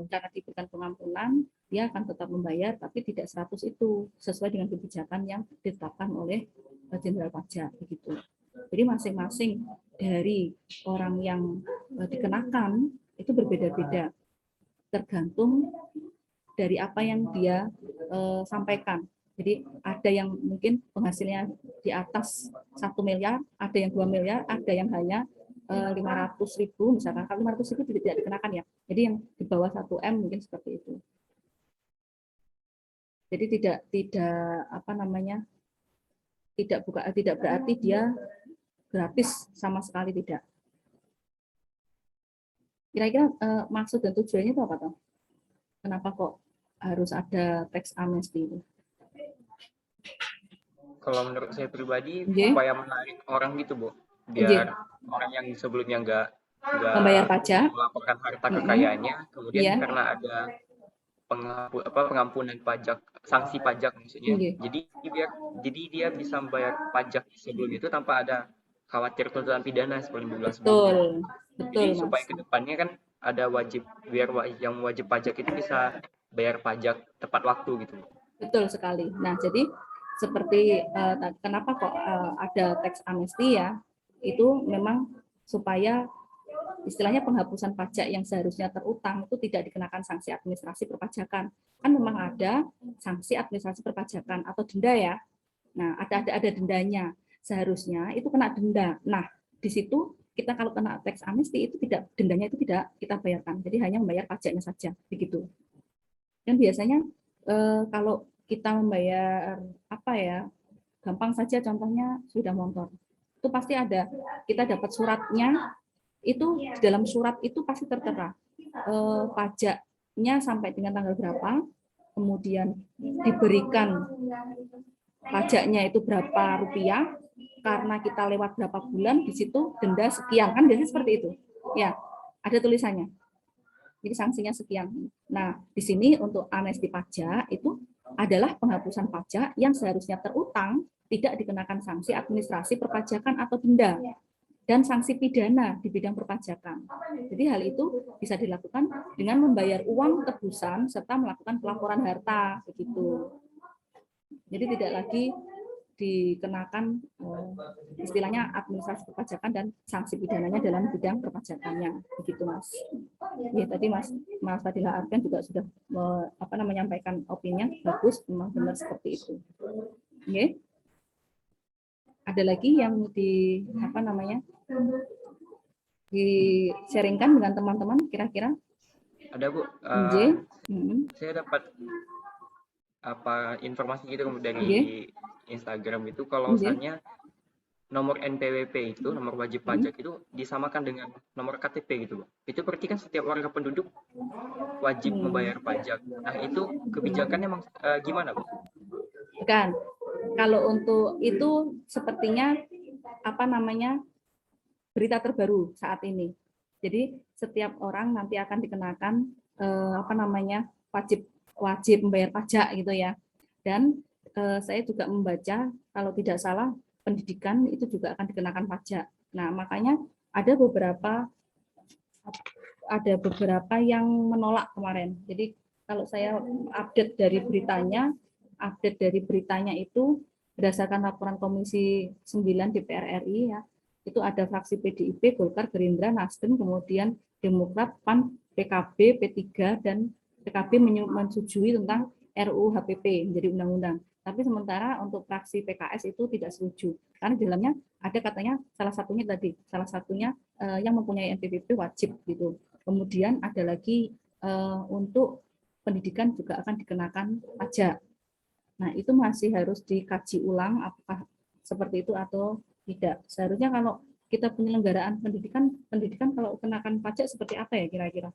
Speaker 1: karena diberikan pengampunan, dia akan tetap membayar tapi tidak 100 itu, sesuai dengan kebijakan yang ditetapkan oleh jenderal pajak begitu. Jadi masing-masing dari orang yang dikenakan itu berbeda-beda, tergantung dari apa yang dia sampaikan. Jadi ada yang mungkin penghasilnya di atas 1 miliar, ada yang 2 miliar, ada yang hanya 500.000 misalkan. Kalau 500.000 tidak dikenakan ya. Jadi yang di bawah 1 M mungkin seperti itu. Jadi tidak berarti dia gratis sama sekali, tidak. Kira-kira maksud dan tujuannya itu apa toh? Kenapa kok harus ada tax amnesty itu?
Speaker 6: Kalau menurut saya pribadi,
Speaker 1: Nggih.
Speaker 6: supaya menarik orang gitu, Bu. Biar orang yang sebelumnya nggak
Speaker 1: membayar pajak,
Speaker 6: melaporkan harta kekayaannya, kemudian
Speaker 1: Iya.
Speaker 6: karena ada pengampunan pajak, sanksi pajak maksudnya.
Speaker 1: Nggih.
Speaker 6: Jadi dia bisa membayar pajak sebelum itu tanpa ada khawatir tuntutan pidana seperti dibilang
Speaker 1: Betul,
Speaker 6: sebelumnya. Jadi
Speaker 1: Mas.
Speaker 6: supaya kedepannya kan ada yang wajib pajak itu bisa bayar pajak tepat waktu gitu.
Speaker 1: Betul sekali. Nah, jadi seperti kenapa kok ada tax amnesty ya? Itu memang supaya istilahnya penghapusan pajak yang seharusnya terutang itu tidak dikenakan sanksi administrasi perpajakan. Kan memang ada sanksi administrasi perpajakan atau denda ya. Nah, ada dendanya. Seharusnya itu kena denda. Nah, di situ kita kalau kena tax amnesty itu dendanya itu tidak kita bayarkan. Jadi hanya membayar pajaknya saja begitu. Dan biasanya kalau kita membayar gampang saja contohnya sepeda motor. Itu pasti ada, kita dapat suratnya, itu di dalam surat itu pasti tertera pajaknya sampai dengan tanggal berapa, kemudian diberikan pajaknya itu berapa rupiah, karena kita lewat berapa bulan, di situ denda sekian, kan biasanya seperti itu. Ya, ada tulisannya. Jadi sanksinya sekian. Nah, di sini untuk amnesti pajak itu adalah penghapusan pajak yang seharusnya terutang, tidak dikenakan sanksi administrasi perpajakan atau denda, dan sanksi pidana di bidang perpajakan. Jadi hal itu bisa dilakukan dengan membayar uang tebusan serta melakukan pelaporan harta, begitu. Jadi tidak lagi dikenakan istilahnya administrasi perpajakan dan sanksi pidananya dalam bidang perpajakannya, begitu Mas. Ya, tadi Mas Fadila Arkan juga sudah menyampaikan opininya, bagus, memang benar seperti itu. Ya. Ada lagi yang di-sharingkan dengan teman-teman kira-kira?
Speaker 6: Ada Bu. Saya dapat informasi gitu dari Instagram itu kalau misalnya nomor NPWP itu, nomor wajib pajak itu disamakan dengan nomor KTP gitu, Bu. Itu berarti kan setiap warga penduduk wajib membayar pajak. Nah, itu kebijakannya gimana, Bu?
Speaker 1: Bukan. Kalau untuk itu sepertinya berita terbaru saat ini. Jadi setiap orang nanti akan dikenakan wajib membayar pajak gitu ya. Dan saya juga membaca kalau tidak salah pendidikan itu juga akan dikenakan pajak. Nah, makanya ada beberapa yang menolak kemarin. Jadi kalau saya update dari beritanya itu berdasarkan laporan Komisi 9 DPR RI ya, itu ada fraksi PDIP, Golkar, Gerindra, Nasdem, kemudian Demokrat, PAN, PKB, P3 dan PKB menyetujui tentang RUU HPP menjadi undang-undang. Tapi sementara untuk fraksi PKS itu tidak setuju karena di dalamnya ada katanya salah satunya yang mempunyai NPWP wajib gitu. Kemudian ada lagi untuk pendidikan juga akan dikenakan pajak. Nah, itu masih harus dikaji ulang apakah seperti itu atau tidak. Seharusnya kalau kita penyelenggaraan pendidikan kalau kenakan pajak seperti apa ya kira-kira?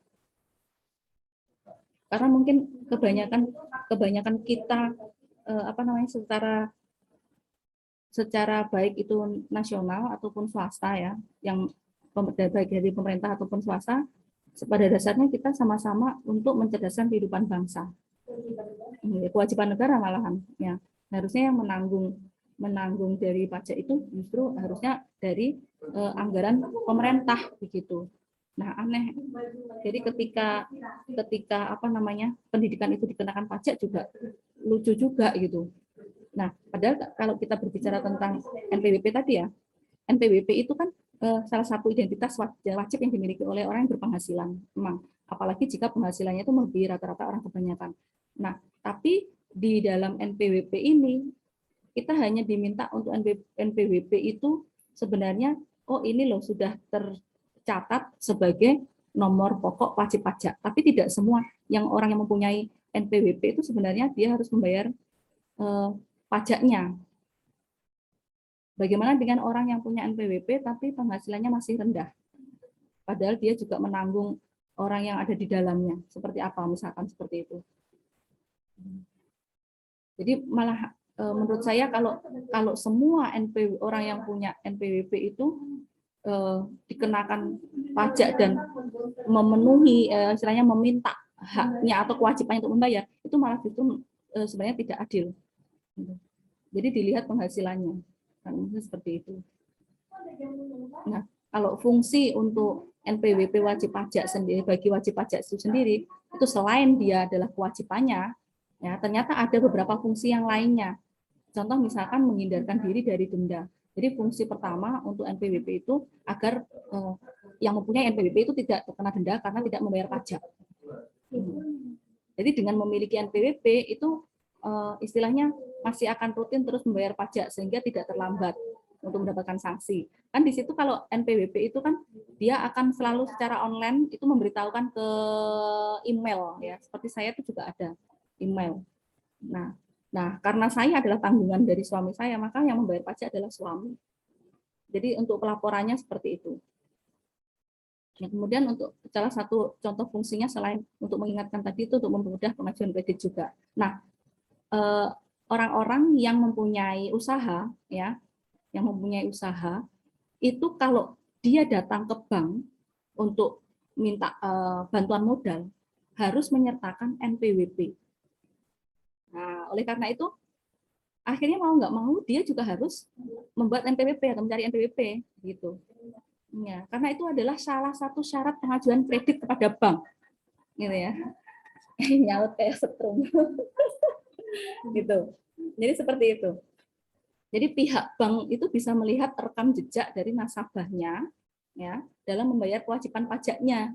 Speaker 1: Karena mungkin kebanyakan kita secara baik itu nasional ataupun swasta ya, yang baik dari pemerintah ataupun swasta, pada dasarnya kita sama-sama untuk mencerdaskan kehidupan bangsa. Kewajiban negara malahan ya, harusnya yang menanggung dari pajak itu justru harusnya dari anggaran pemerintah begitu. Nah, aneh. Jadi ketika pendidikan itu dikenakan pajak juga lucu juga gitu. Nah, padahal kalau kita berbicara tentang NPWP tadi ya, NPWP itu kan salah satu identitas wajib yang dimiliki oleh orang yang berpenghasilan. Memang, apalagi jika penghasilannya itu melebihi rata-rata orang kebanyakan. Nah, tapi di dalam NPWP ini kita hanya diminta untuk NPWP itu sebenarnya ini loh sudah tercatat sebagai nomor pokok wajib pajak, tapi tidak semua orang yang mempunyai NPWP itu sebenarnya dia harus membayar pajaknya. Bagaimana dengan orang yang punya NPWP tapi penghasilannya masih rendah? Padahal dia juga menanggung orang yang ada di dalamnya. Seperti apa misalkan seperti itu. Jadi malah menurut saya kalau semua orang yang punya NPWP itu dikenakan pajak dan memenuhi istilahnya meminta haknya atau kewajibannya untuk membayar, itu malah justru sebenarnya tidak adil. Jadi dilihat penghasilannya, kan seperti itu. Nah, kalau fungsi untuk NPWP wajib pajak sendiri bagi wajib pajak itu sendiri, itu selain dia adalah kewajibannya, ya ternyata ada beberapa fungsi yang lainnya. Contoh misalkan menghindarkan diri dari denda. Jadi fungsi pertama untuk NPWP itu agar yang mempunyai NPWP itu tidak terkena denda karena tidak membayar pajak. Jadi dengan memiliki NPWP itu istilahnya masih akan rutin terus membayar pajak sehingga tidak terlambat untuk mendapatkan sanksi. Kan di situ kalau NPWP itu kan dia akan selalu secara online itu memberitahukan ke email ya. Seperti saya itu juga ada email. Nah, karena saya adalah tanggungan dari suami saya, maka yang membayar pajak adalah suami. Jadi untuk pelaporannya seperti itu. Nah, kemudian untuk salah satu contoh fungsinya selain untuk mengingatkan tadi itu untuk mempermudah pengajuan kredit juga. Nah, orang-orang yang mempunyai usaha ya, itu kalau dia datang ke bank untuk minta bantuan modal harus menyertakan NPWP. Nah, oleh karena itu akhirnya mau nggak mau dia juga harus membuat NPWP atau mencari NPWP gitu. Ya, karena itu adalah salah satu syarat pengajuan kredit kepada bank, gitu ya. Nyaut kayak setrum, gitu. Jadi seperti itu. Jadi pihak bank itu bisa melihat rekam jejak dari nasabahnya, ya, dalam membayar kewajiban pajaknya.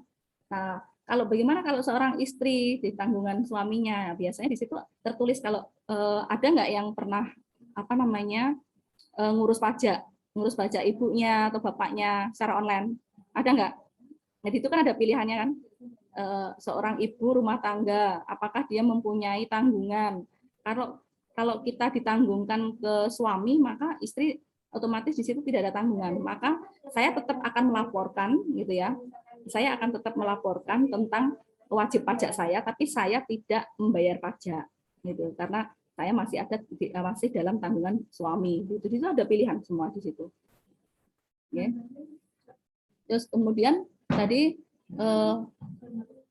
Speaker 1: Nah, bagaimana kalau seorang istri di tanggungan suaminya, biasanya di situ tertulis kalau ada nggak yang pernah ngurus pajak ibunya atau bapaknya secara online, ada nggak? Jadi itu kan ada pilihannya kan, seorang ibu rumah tangga, apakah dia mempunyai tanggungan? Kalau kita ditanggungkan ke suami, maka istri otomatis di situ tidak ada tanggungan. Maka saya tetap akan melaporkan, gitu ya. Saya akan tetap melaporkan tentang wajib pajak saya, tapi saya tidak membayar pajak, gitu. Karena saya masih dalam tanggungan suami. Jadi itu ada pilihan semua di situ. Oke. Terus kemudian tadi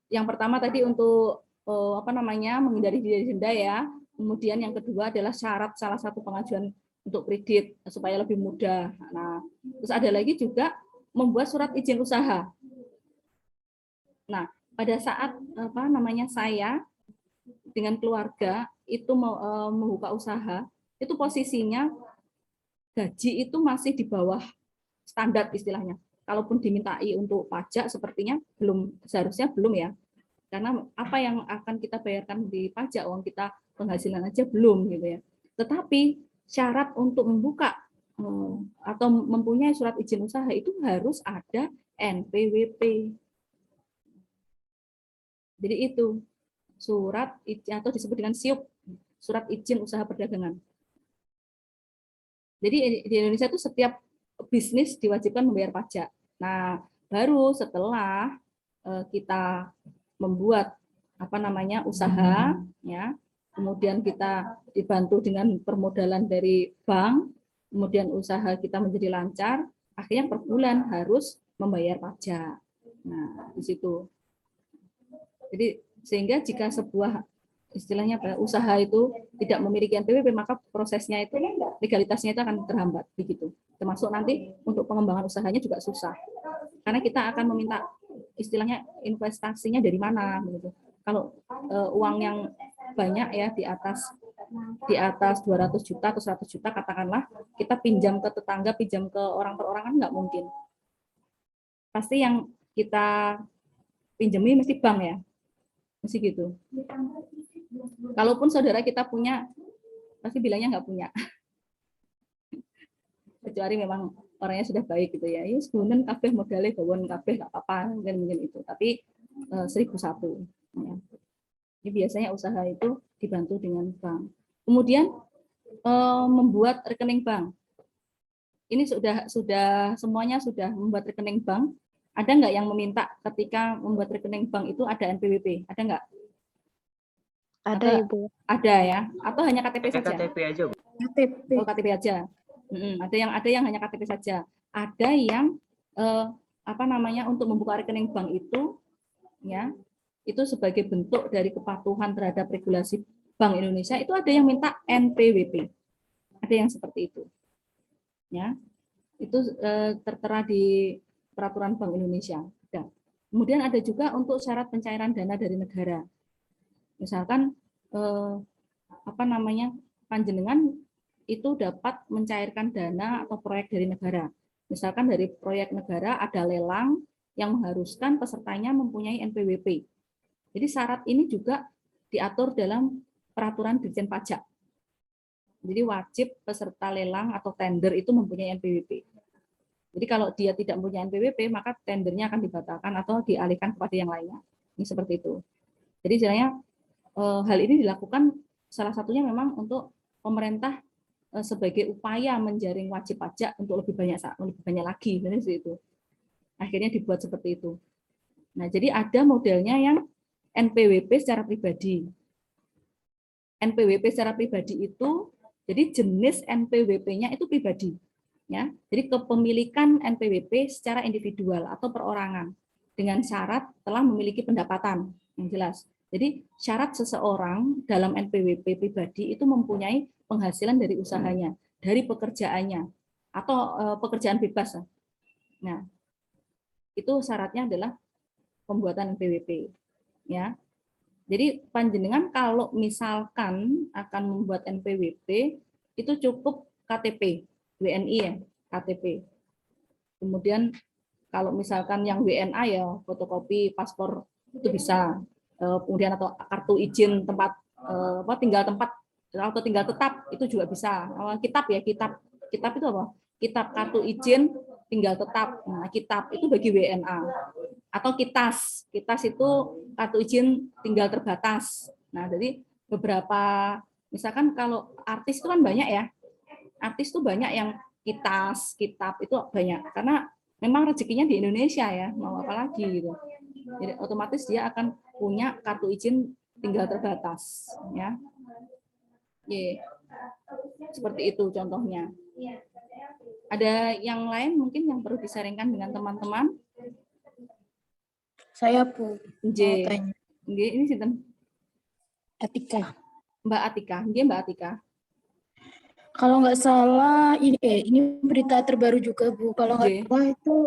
Speaker 1: yang pertama tadi untuk menghindari denda ya. Kemudian yang kedua adalah syarat salah satu pengajuan untuk kredit supaya lebih mudah. Nah, terus ada lagi juga membuat surat izin usaha. Nah, pada saat saya dengan keluarga itu membuka usaha, itu posisinya gaji itu masih di bawah standar istilahnya. Kalaupun dimintai untuk pajak sepertinya seharusnya belum ya. Karena apa yang akan kita bayarkan di pajak, uang kita penghasilan aja belum gitu ya. Tetapi syarat untuk membuka atau mempunyai surat izin usaha itu harus ada NPWP. Jadi itu surat atau disebut dengan SIUP, surat izin usaha perdagangan. Jadi di Indonesia itu setiap bisnis diwajibkan membayar pajak. Nah, baru setelah kita membuat usaha, ya, kemudian kita dibantu dengan permodalan dari bank, kemudian usaha kita menjadi lancar, akhirnya per bulan harus membayar pajak. Nah, di situ. Jadi sehingga jika sebuah istilahnya usaha itu tidak memiliki NPWP, maka prosesnya itu legalitasnya itu akan terhambat begitu. Termasuk nanti untuk pengembangan usahanya juga susah. Karena kita akan meminta istilahnya investasinya dari mana begitu. Kalau uang yang banyak ya di atas 200 juta atau 100 juta katakanlah, kita pinjam ke tetangga, pinjam ke orang per orang kan nggak mungkin. Pasti yang kita pinjami mesti bank ya. Mesti gitu. Kalaupun saudara kita punya, pasti bilangnya nggak punya. Kecuali memang orangnya sudah baik gitu ya. Ini sebulan kabeh modalnya bawon kabeh nggak apa-apa mungkin itu. Tapi 1001. Ya. Jadi biasanya usaha itu dibantu dengan bank. Kemudian membuat rekening bank. Ini sudah semuanya sudah membuat rekening bank. Ada nggak yang meminta ketika membuat rekening bank itu ada NPWP? Ada nggak?
Speaker 2: Ada, Ibu.
Speaker 1: Ada ya? Atau hanya KTP saja?
Speaker 6: KTP aja, Bu.
Speaker 2: KTP.
Speaker 1: Oh, KTP aja. Ada yang hanya KTP saja. Ada yang untuk membuka rekening bank itu, ya, itu sebagai bentuk dari kepatuhan terhadap regulasi Bank Indonesia, itu ada yang minta NPWP. Ada yang seperti itu. Ya. Itu tertera di peraturan Bank Indonesia. Ada. Kemudian ada juga untuk syarat pencairan dana dari negara. Misalkan panjenengan itu dapat mencairkan dana atau proyek dari negara. Misalkan dari proyek negara ada lelang yang mengharuskan pesertanya mempunyai NPWP. Jadi syarat ini juga diatur dalam peraturan Dirjen Pajak. Jadi wajib peserta lelang atau tender itu mempunyai NPWP. Jadi kalau dia tidak mempunyai NPWP, maka tendernya akan dibatalkan atau dialihkan kepada yang lainnya. Ini seperti itu. Jadi sebenarnya hal ini dilakukan salah satunya memang untuk pemerintah sebagai upaya menjaring wajib pajak untuk lebih banyak lagi, seperti itu. Akhirnya dibuat seperti itu. Nah, jadi ada modelnya yang NPWP secara pribadi. NPWP secara pribadi itu, jadi jenis NPWP-nya itu pribadi. Ya, jadi kepemilikan NPWP secara individual atau perorangan dengan syarat telah memiliki pendapatan yang jelas. Jadi syarat seseorang dalam NPWP pribadi itu mempunyai penghasilan dari usahanya, dari pekerjaannya, atau pekerjaan bebas. Nah, itu syaratnya adalah pembuatan NPWP. Ya, jadi panjenengan kalau misalkan akan membuat NPWP itu cukup KTP, WNI ya, KTP. Kemudian kalau misalkan yang WNA ya fotokopi paspor itu bisa. Kemudian atau kartu izin tempat tinggal atau tinggal tetap itu juga bisa. Kitab itu apa? Kitab kartu izin tinggal tetap. Nah, kitab itu bagi WNA. Atau kitas itu kartu izin tinggal terbatas. Nah, jadi beberapa, misalkan kalau artis itu kan banyak ya, artis itu banyak yang kitas, kitab itu banyak karena memang rezekinya di Indonesia ya, mau apa lagi gitu. Jadi otomatis dia akan punya kartu izin tinggal terbatas, ya. Seperti itu contohnya. Ada yang lain mungkin yang perlu disaringkan dengan teman-teman?
Speaker 2: Saya Bu.
Speaker 1: Tanya. Ini sinten?
Speaker 2: Atika.
Speaker 1: Mbak Atika. Mbak Atika.
Speaker 2: Kalau nggak salah ini berita terbaru juga Bu. Kalau nggak salah itu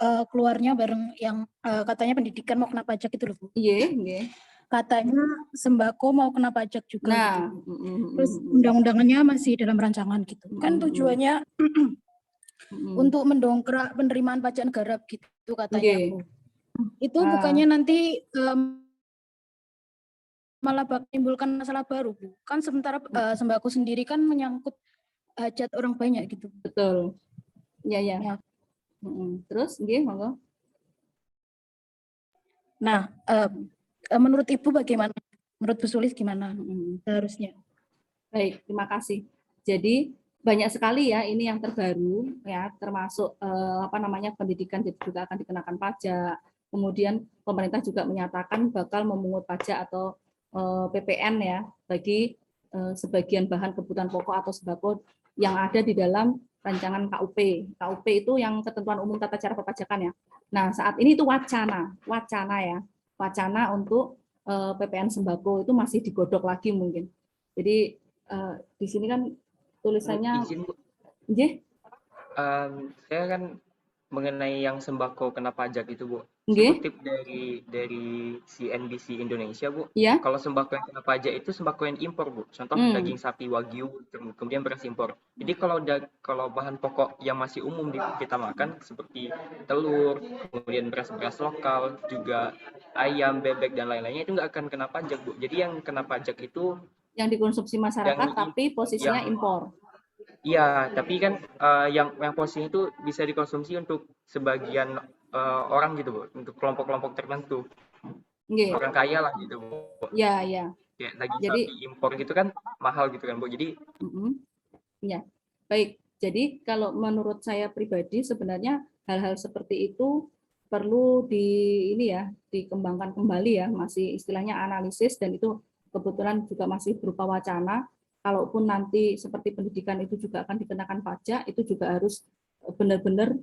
Speaker 2: keluarnya bareng yang katanya pendidikan mau kena pajak itu loh Bu.
Speaker 1: Iya.
Speaker 2: Katanya sembako mau kena pajak juga.
Speaker 1: Nah,
Speaker 2: gitu. Terus undang-undangannya masih dalam rancangan gitu. Kan tujuannya untuk mendongkrak penerimaan pajak negara gitu katanya Bu. Itu bukannya nanti malah menimbulkan masalah baru Bu. Kan sementara sembako sendiri kan menyangkut hajat orang banyak gitu.
Speaker 1: Betul. Ya. Terus, monggo.
Speaker 2: Nah, menurut Ibu bagaimana? Menurut Bu Sulis gimana seharusnya?
Speaker 1: Baik, terima kasih. Jadi banyak sekali ya ini yang terbaru ya, termasuk pendidikan juga akan dikenakan pajak. Kemudian pemerintah juga menyatakan bakal memungut pajak atau PPN ya bagi sebagian bahan kebutuhan pokok atau sembako yang ada di dalam rancangan KUP. KUP itu yang ketentuan umum tata cara perpajakan ya. Nah, saat ini itu wacana ya. Wacana untuk PPN sembako itu masih digodok lagi mungkin. Jadi di sini kan tulisannya
Speaker 6: izin Bu,
Speaker 1: nggih,
Speaker 6: saya kan mengenai yang sembako kena pajak itu Bu,
Speaker 1: nggih,
Speaker 6: kutip dari CNBC Indonesia Bu,
Speaker 1: ya.
Speaker 6: kalau sembako yang kena pajak itu sembako yang impor Bu, contoh daging sapi wagyu, kemudian beras impor. Jadi kalau bahan pokok yang masih umum kita makan seperti telur, kemudian beras-beras lokal, juga ayam, bebek dan lain-lainnya itu nggak akan kena pajak Bu. Jadi yang kena pajak itu
Speaker 1: Yang dikonsumsi masyarakat
Speaker 6: yang
Speaker 1: tapi posisinya
Speaker 6: yang
Speaker 1: impor.
Speaker 6: Iya, tapi kan yang posisinya itu bisa dikonsumsi untuk sebagian orang gitu Bu, untuk kelompok-kelompok tertentu,
Speaker 1: Nggih.
Speaker 6: orang kaya lah gitu Bu.
Speaker 1: Ya, ya.
Speaker 6: Kayak daging
Speaker 1: Jadi
Speaker 6: sapi impor gitu kan mahal gitu kan Bu. Jadi
Speaker 1: ya. Baik. Jadi kalau menurut saya pribadi sebenarnya hal-hal seperti itu perlu dikembangkan kembali ya, masih istilahnya analisis, dan itu kebetulan juga masih berupa wacana. Kalaupun nanti seperti pendidikan itu juga akan dikenakan pajak, itu juga harus benar-benar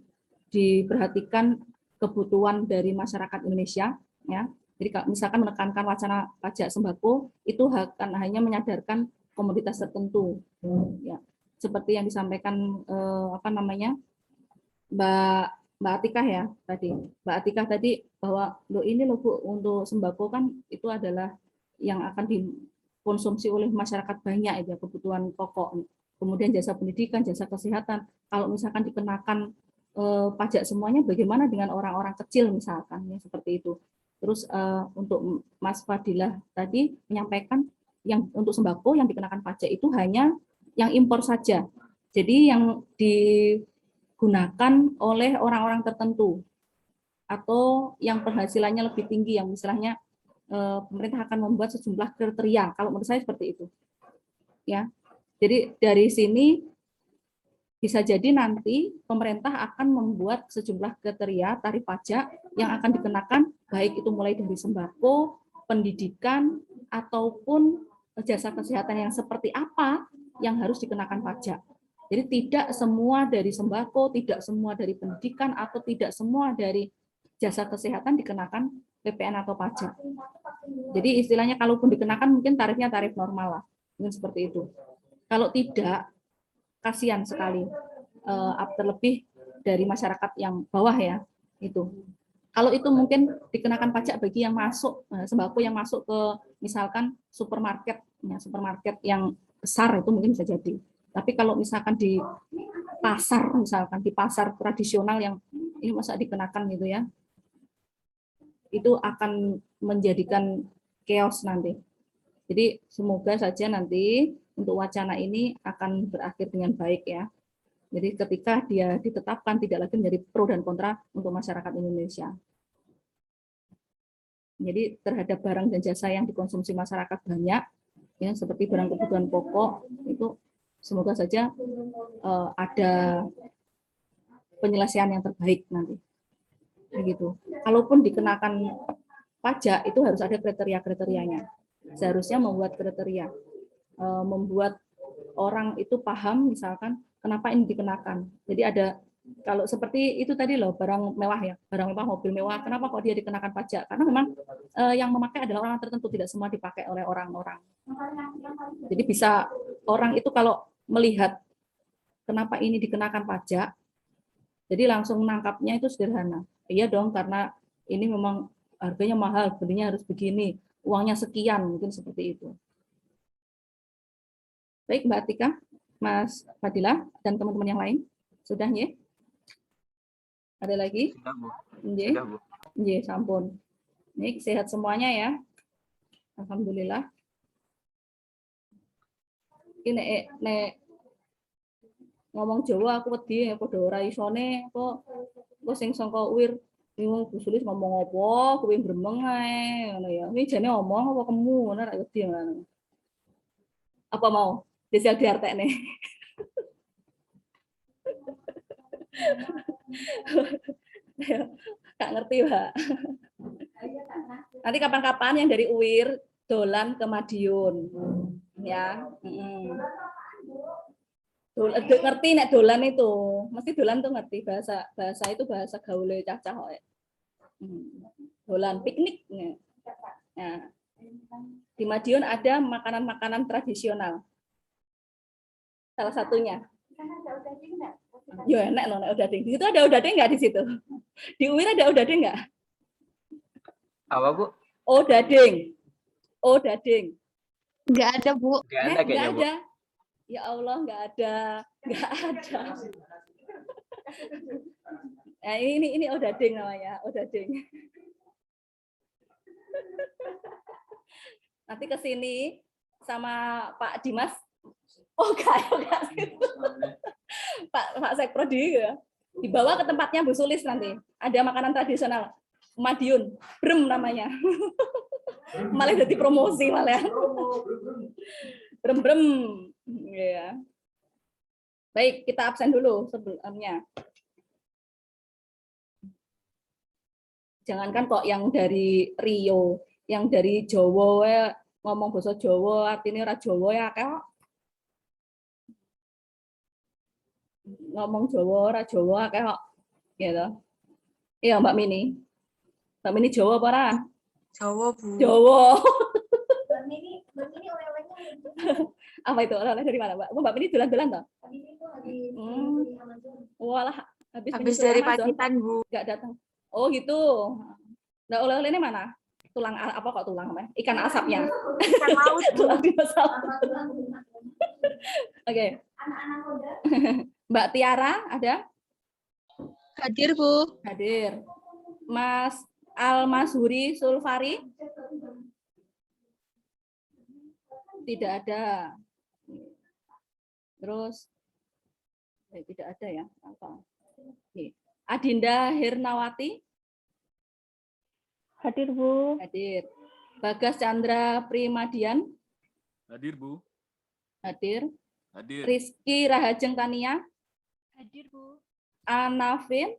Speaker 1: diperhatikan kebutuhan dari masyarakat Indonesia ya. Jadi kalau misalkan menekankan wacana pajak sembako itu akan hanya menyadarkan komoditas tertentu ya. Seperti yang disampaikan Mbak Atikah ya tadi. Mbak Atikah tadi bahwa ini loh Bu, untuk sembako kan itu adalah yang akan dikonsumsi oleh masyarakat banyak itu ya, kebutuhan pokok. Kemudian jasa pendidikan, jasa kesehatan. Kalau misalkan dikenakan pajak semuanya, bagaimana dengan orang-orang kecil misalkan ya seperti itu. Terus untuk Mas Fadilah tadi menyampaikan yang untuk sembako yang dikenakan pajak itu hanya yang impor saja. Jadi yang digunakan oleh orang-orang tertentu atau yang penghasilannya lebih tinggi, yang misalnya pemerintah akan membuat sejumlah kriteria. Kalau menurut saya seperti itu. Ya. Jadi dari sini bisa jadi nanti pemerintah akan membuat sejumlah kriteria tarif pajak yang akan dikenakan, baik itu mulai dari sembako, pendidikan, ataupun jasa kesehatan yang seperti apa yang harus dikenakan pajak. Jadi tidak semua dari sembako, tidak semua dari pendidikan, atau tidak semua dari jasa kesehatan dikenakan PPN atau pajak. Jadi istilahnya kalaupun dikenakan mungkin tarifnya tarif normal lah, mungkin seperti itu. Kalau tidak, kasihan sekali, terlebih dari masyarakat yang bawah ya itu. Kalau itu mungkin dikenakan pajak bagi yang masuk sembako yang masuk ke misalkan supermarket yang besar itu mungkin bisa jadi. Tapi kalau misalkan di pasar tradisional yang ini masa dikenakan gitu ya, itu akan menjadikan chaos nanti. Jadi semoga saja nanti untuk wacana ini akan berakhir dengan baik ya. Jadi ketika dia ditetapkan tidak lagi menjadi pro dan kontra untuk masyarakat Indonesia. Jadi terhadap barang dan jasa yang dikonsumsi masyarakat banyak, ya seperti barang kebutuhan pokok itu semoga saja ada penyelesaian yang terbaik nanti. Begitu. Kalaupun dikenakan pajak itu harus ada kriteria-kriterianya. Seharusnya membuat kriteria, membuat orang itu paham misalkan kenapa ini dikenakan. Jadi ada kalau seperti itu tadi loh, barang mewah ya, barang mewah, mobil mewah, kenapa kok dia dikenakan pajak? Karena memang yang memakai adalah orang tertentu, tidak semua dipakai oleh orang-orang. Jadi bisa orang itu kalau melihat kenapa ini dikenakan pajak, jadi langsung nangkapnya itu sederhana. Iya dong, karena ini memang harganya mahal, belinya harus begini, uangnya sekian, mungkin seperti itu. Baik, Mbak Atika, Mas Fadilah, dan teman-teman yang lain, sudah ya? Ada lagi?
Speaker 6: sudah Bu.
Speaker 1: Nggih.
Speaker 6: Sudah Bu.
Speaker 1: Nggih, sampun. Nih, sehat semuanya ya. Alhamdulillah. Ini nek ngomong Jawa aku wedi padha ora isone kok sing sangka UIR Ini Bu Sulis ngomong apa, kowe gremeng ae ngono ya. Ini jane ngomong apa kemu ngono ra wedi ngono. Apa mau? Desa diartekne. Gak ngerti, Pak. Nanti kapan-kapan yang dari UIR dolan ke Madiun. Ya. Ngerti nek dolan itu. Mesti dolan tuh ngerti bahasa itu bahasa gaule cacah kok. Dolan piknik. Nah, di Madiun ada makanan-makanan tradisional. Salah satunya. Ya enak loh, odading. Di situ ada odading nggak di situ? Di UIR ada odading nggak?
Speaker 6: Apa, Bu?
Speaker 1: Odading. Odading.
Speaker 5: Nggak ada, Bu.
Speaker 6: Nggak ada kayaknya,
Speaker 1: Nggak
Speaker 6: Bu.
Speaker 1: ada. Ya Allah, nggak ada. Nggak ada. Nah, ini odading namanya, odading. Nanti ke sini sama Pak Dimas. Oh, enggak. Pak Sekprodi ya. Dibawa ke tempatnya Bu Sulis nanti. Ada makanan tradisional Madiun, brem namanya. Malah jadi promosi malah. Brem. Ya. Baik, kita absen dulu sebelumnya. Jangankan kok yang dari Rio, yang dari Jawa ngomong bahasa Jawa, artinya ora Jawa ya kok. Ngomong Jawa ora Jawa akeh kok. Gitu. Iya, Mbak Mini. Mbak Mini Jawa apa ora?
Speaker 5: Jawa, Bu.
Speaker 1: Jawa. Mbak Mini oleh-olehnya apa itu? Oleh-oleh dari mana, Mbak? Mbak Mini dolan-dolan toh? Walah,
Speaker 5: Habis dari Pacitan, Bu.
Speaker 1: Enggak datang. Oh, gitu. Nah, oleh-olehnya mana? Tulang apa kok tulang apa? Ikan asapnya.
Speaker 5: Ikan laut, Bu.
Speaker 1: Tulang dinosaurus. Oke. Anak-anak muda. Mbak Tiara ada?
Speaker 5: Hadir, Bu.
Speaker 1: Hadir. Mas Al-Mazhuri Sulfari? Tidak ada. Terus tidak ada ya. Apa? Oke. Adinda Hirnawati?
Speaker 5: Hadir, Bu.
Speaker 1: Hadir. Bagas Chandra Primadian?
Speaker 7: Hadir, Bu.
Speaker 1: Hadir.
Speaker 7: Hadir.
Speaker 1: Rizky Rahajeng Tania?
Speaker 5: Hadir, Bu.
Speaker 1: Anavin?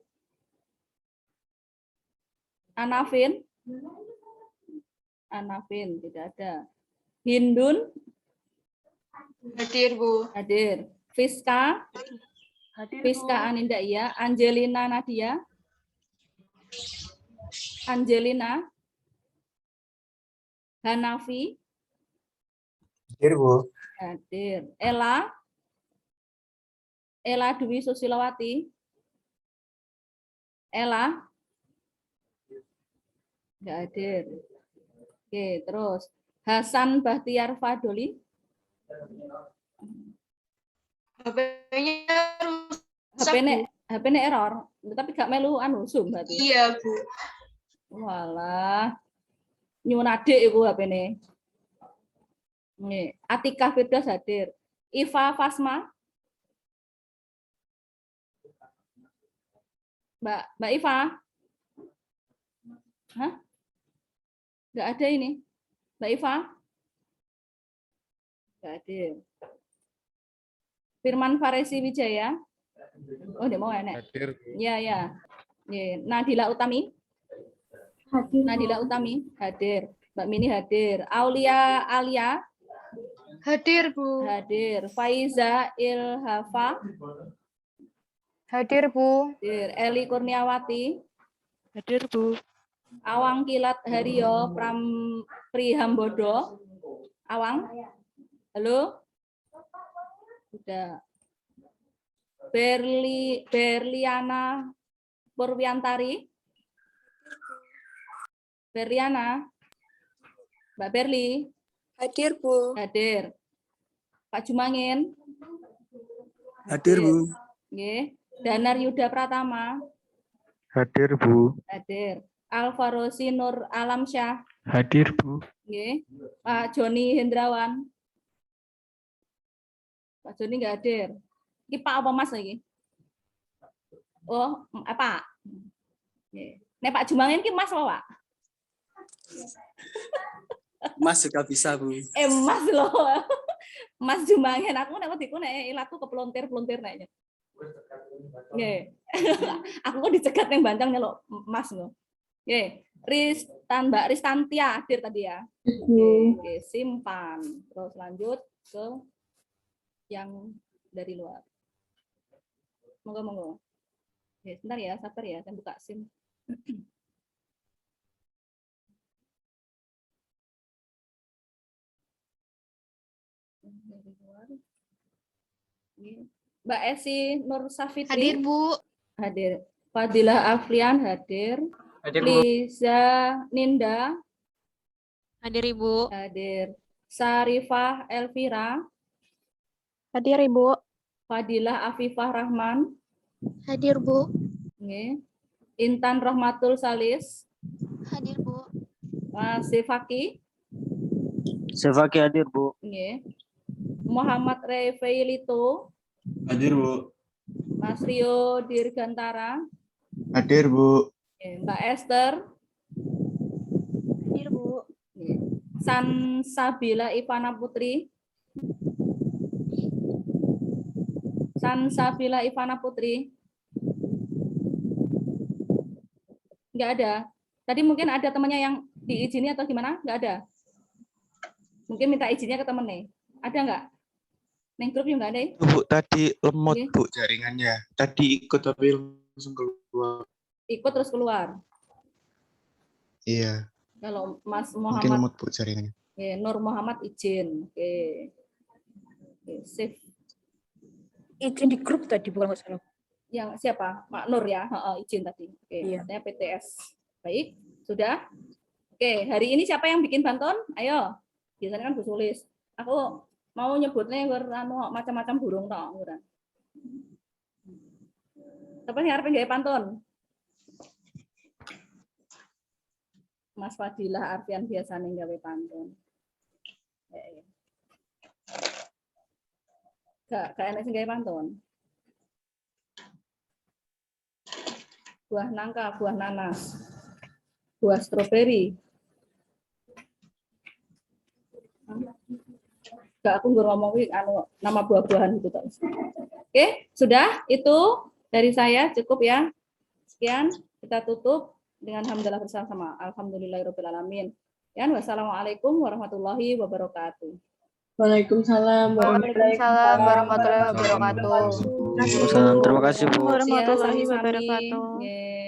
Speaker 1: Anavin tidak ada. Hindun?
Speaker 5: Hadir, Bu.
Speaker 1: Hadir. Fiska?
Speaker 5: Hadir,
Speaker 1: Fiska Aninda iya. Angelina Nadia? Angelina? Hanafi?
Speaker 8: Hadir, Bu.
Speaker 1: Hadir. Ella? Ella Dwi Susilawati? Ella? Nggak hadir. Oke, terus Hasan Bahtiar Fadoli?
Speaker 5: HP-nya rusak, Bu.
Speaker 1: HP-nya error, tapi gak melu anu Zoom berarti.
Speaker 5: Iya, Bu.
Speaker 1: Walah. Nyun adik iku HP-ne. Nih, Atika Firdaus hadir. Iva Fasma? Mbak Iva? Hah? Nggak ada ini. Mbak Iva? Nggak ada. Firman Faresi Wijaya? Oh, dia mau enak.
Speaker 7: Hadir.
Speaker 1: Iya, ya. Nadila Utami?
Speaker 5: Hadir,
Speaker 1: Nadila Utami hadir. Mbak Mini hadir. Aulia Alia?
Speaker 5: Hadir, Bu.
Speaker 1: Hadir. Faiza Ilhafa?
Speaker 5: Hadir, Bu.
Speaker 1: Hadir. Eli Kurniawati?
Speaker 5: Hadir, Bu.
Speaker 1: Awang Kilat Haryo Prihambodo? Awang? Halo? Sudah. Berliana Purwiantari? Berliana? Mbak Berli?
Speaker 5: Hadir, Bu.
Speaker 1: Hadir. Pak Jumangin?
Speaker 8: Hadir, Bu.
Speaker 1: Nggih. Danar Yuda Pratama?
Speaker 8: Hadir, Bu.
Speaker 1: Hadir. Alvarosi Nur Alamsyah?
Speaker 8: Hadir, Bu.
Speaker 1: Nggih. Pak Joni Hendrawan? Pak Joni nggak hadir. Ini Pak apa Mas lagi? Oh, Pak. Nggih. Nek Pak Jumangen ki Mas apa, Pak?
Speaker 8: Mas juga bisa, Bu.
Speaker 1: Mas loh. Mas Jumangen aku nek wediku nek ilatku keplontir-plontir neknya. Nggih. Aku kok dicegat yang bantang nyeluk Mas loh. Nggih. Mbak Ristantia hadir tadi ya. Oke, simpan. Terus lanjut ke yang dari luar. Monggo. Oke, sebentar ya, sabar ya, saya buka SIM. Dari luar. Mbak Esi Nur Safitri.
Speaker 9: Hadir, Bu.
Speaker 1: Hadir. Fadilah Afrian hadir.
Speaker 6: Hadir, Bu.
Speaker 1: Liza Ninda
Speaker 9: Hadir, Ibu.
Speaker 1: hadir. Sarifah Elvira.
Speaker 5: Hadir, Ibu.
Speaker 1: Fadilah Afifah Rahman.
Speaker 9: Hadir, Bu.
Speaker 1: Nggih. Intan Rahmatul Salis.
Speaker 9: Hadir, Bu.
Speaker 1: Mas Sifaki.
Speaker 8: Sefaki hadir, Bu.
Speaker 1: Nggih. Muhammad Reveilito.
Speaker 4: Hadir, Bu.
Speaker 1: Mas Rio Dirgantara.
Speaker 8: Hadir, Bu.
Speaker 1: Mbak Esther.
Speaker 5: Hadir, Bu.
Speaker 1: San Sabila Ivana Putri. San Sabila Ivana Putri. Enggak ada. Tadi mungkin ada temannya yang diizini atau gimana? Enggak ada. Mungkin minta izinnya ke temen nih. Ada enggak? Neng grup juga enggak ada ya?
Speaker 8: Bu, tadi lemot,
Speaker 1: Oke.
Speaker 8: Bu, jaringannya. Tadi ikut tapi langsung keluar.
Speaker 1: Ikut terus keluar.
Speaker 8: Iya,
Speaker 1: Kalau Mas
Speaker 8: mungkin
Speaker 1: Muhammad
Speaker 8: lemot, Bu, jaringannya.
Speaker 1: Nur Muhammad izin. Oke. Save.
Speaker 2: Izin di grup tadi bukan nggak salah.
Speaker 1: Yang siapa? Mak Nur ya. Izin tadi. Oke,
Speaker 2: Iya.
Speaker 1: katanya PTS. Baik, sudah. Oke, hari ini siapa yang bikin banton? Ayo. Biasanya kan Bu Sulis. Aku mau nyebutnya macam-macam burung toh. Siapa yang harapin gaya pantun? Mas Fadilah Arfian biasanya gawe pantun. Gak enak sing gawe pantun. Buah nangka, buah nanas, buah stroberi. Gak aku ngomong nama buah-buahan itu tak. Oke, sudah itu dari saya cukup ya. Sekian, kita tutup dengan hamdalah bersama-sama. Alhamdulillahirobbilalamin. Ya, wassalamualaikum warahmatullahi wabarakatuh.
Speaker 3: Waalaikumsalam
Speaker 9: Waalaikumsalam warahmatullahi wabarakatuh.
Speaker 8: Terima kasih, Bu.
Speaker 9: Warahmatullahi
Speaker 1: Ya, sami-sami.
Speaker 9: wabarakatuh.
Speaker 1: Nggih.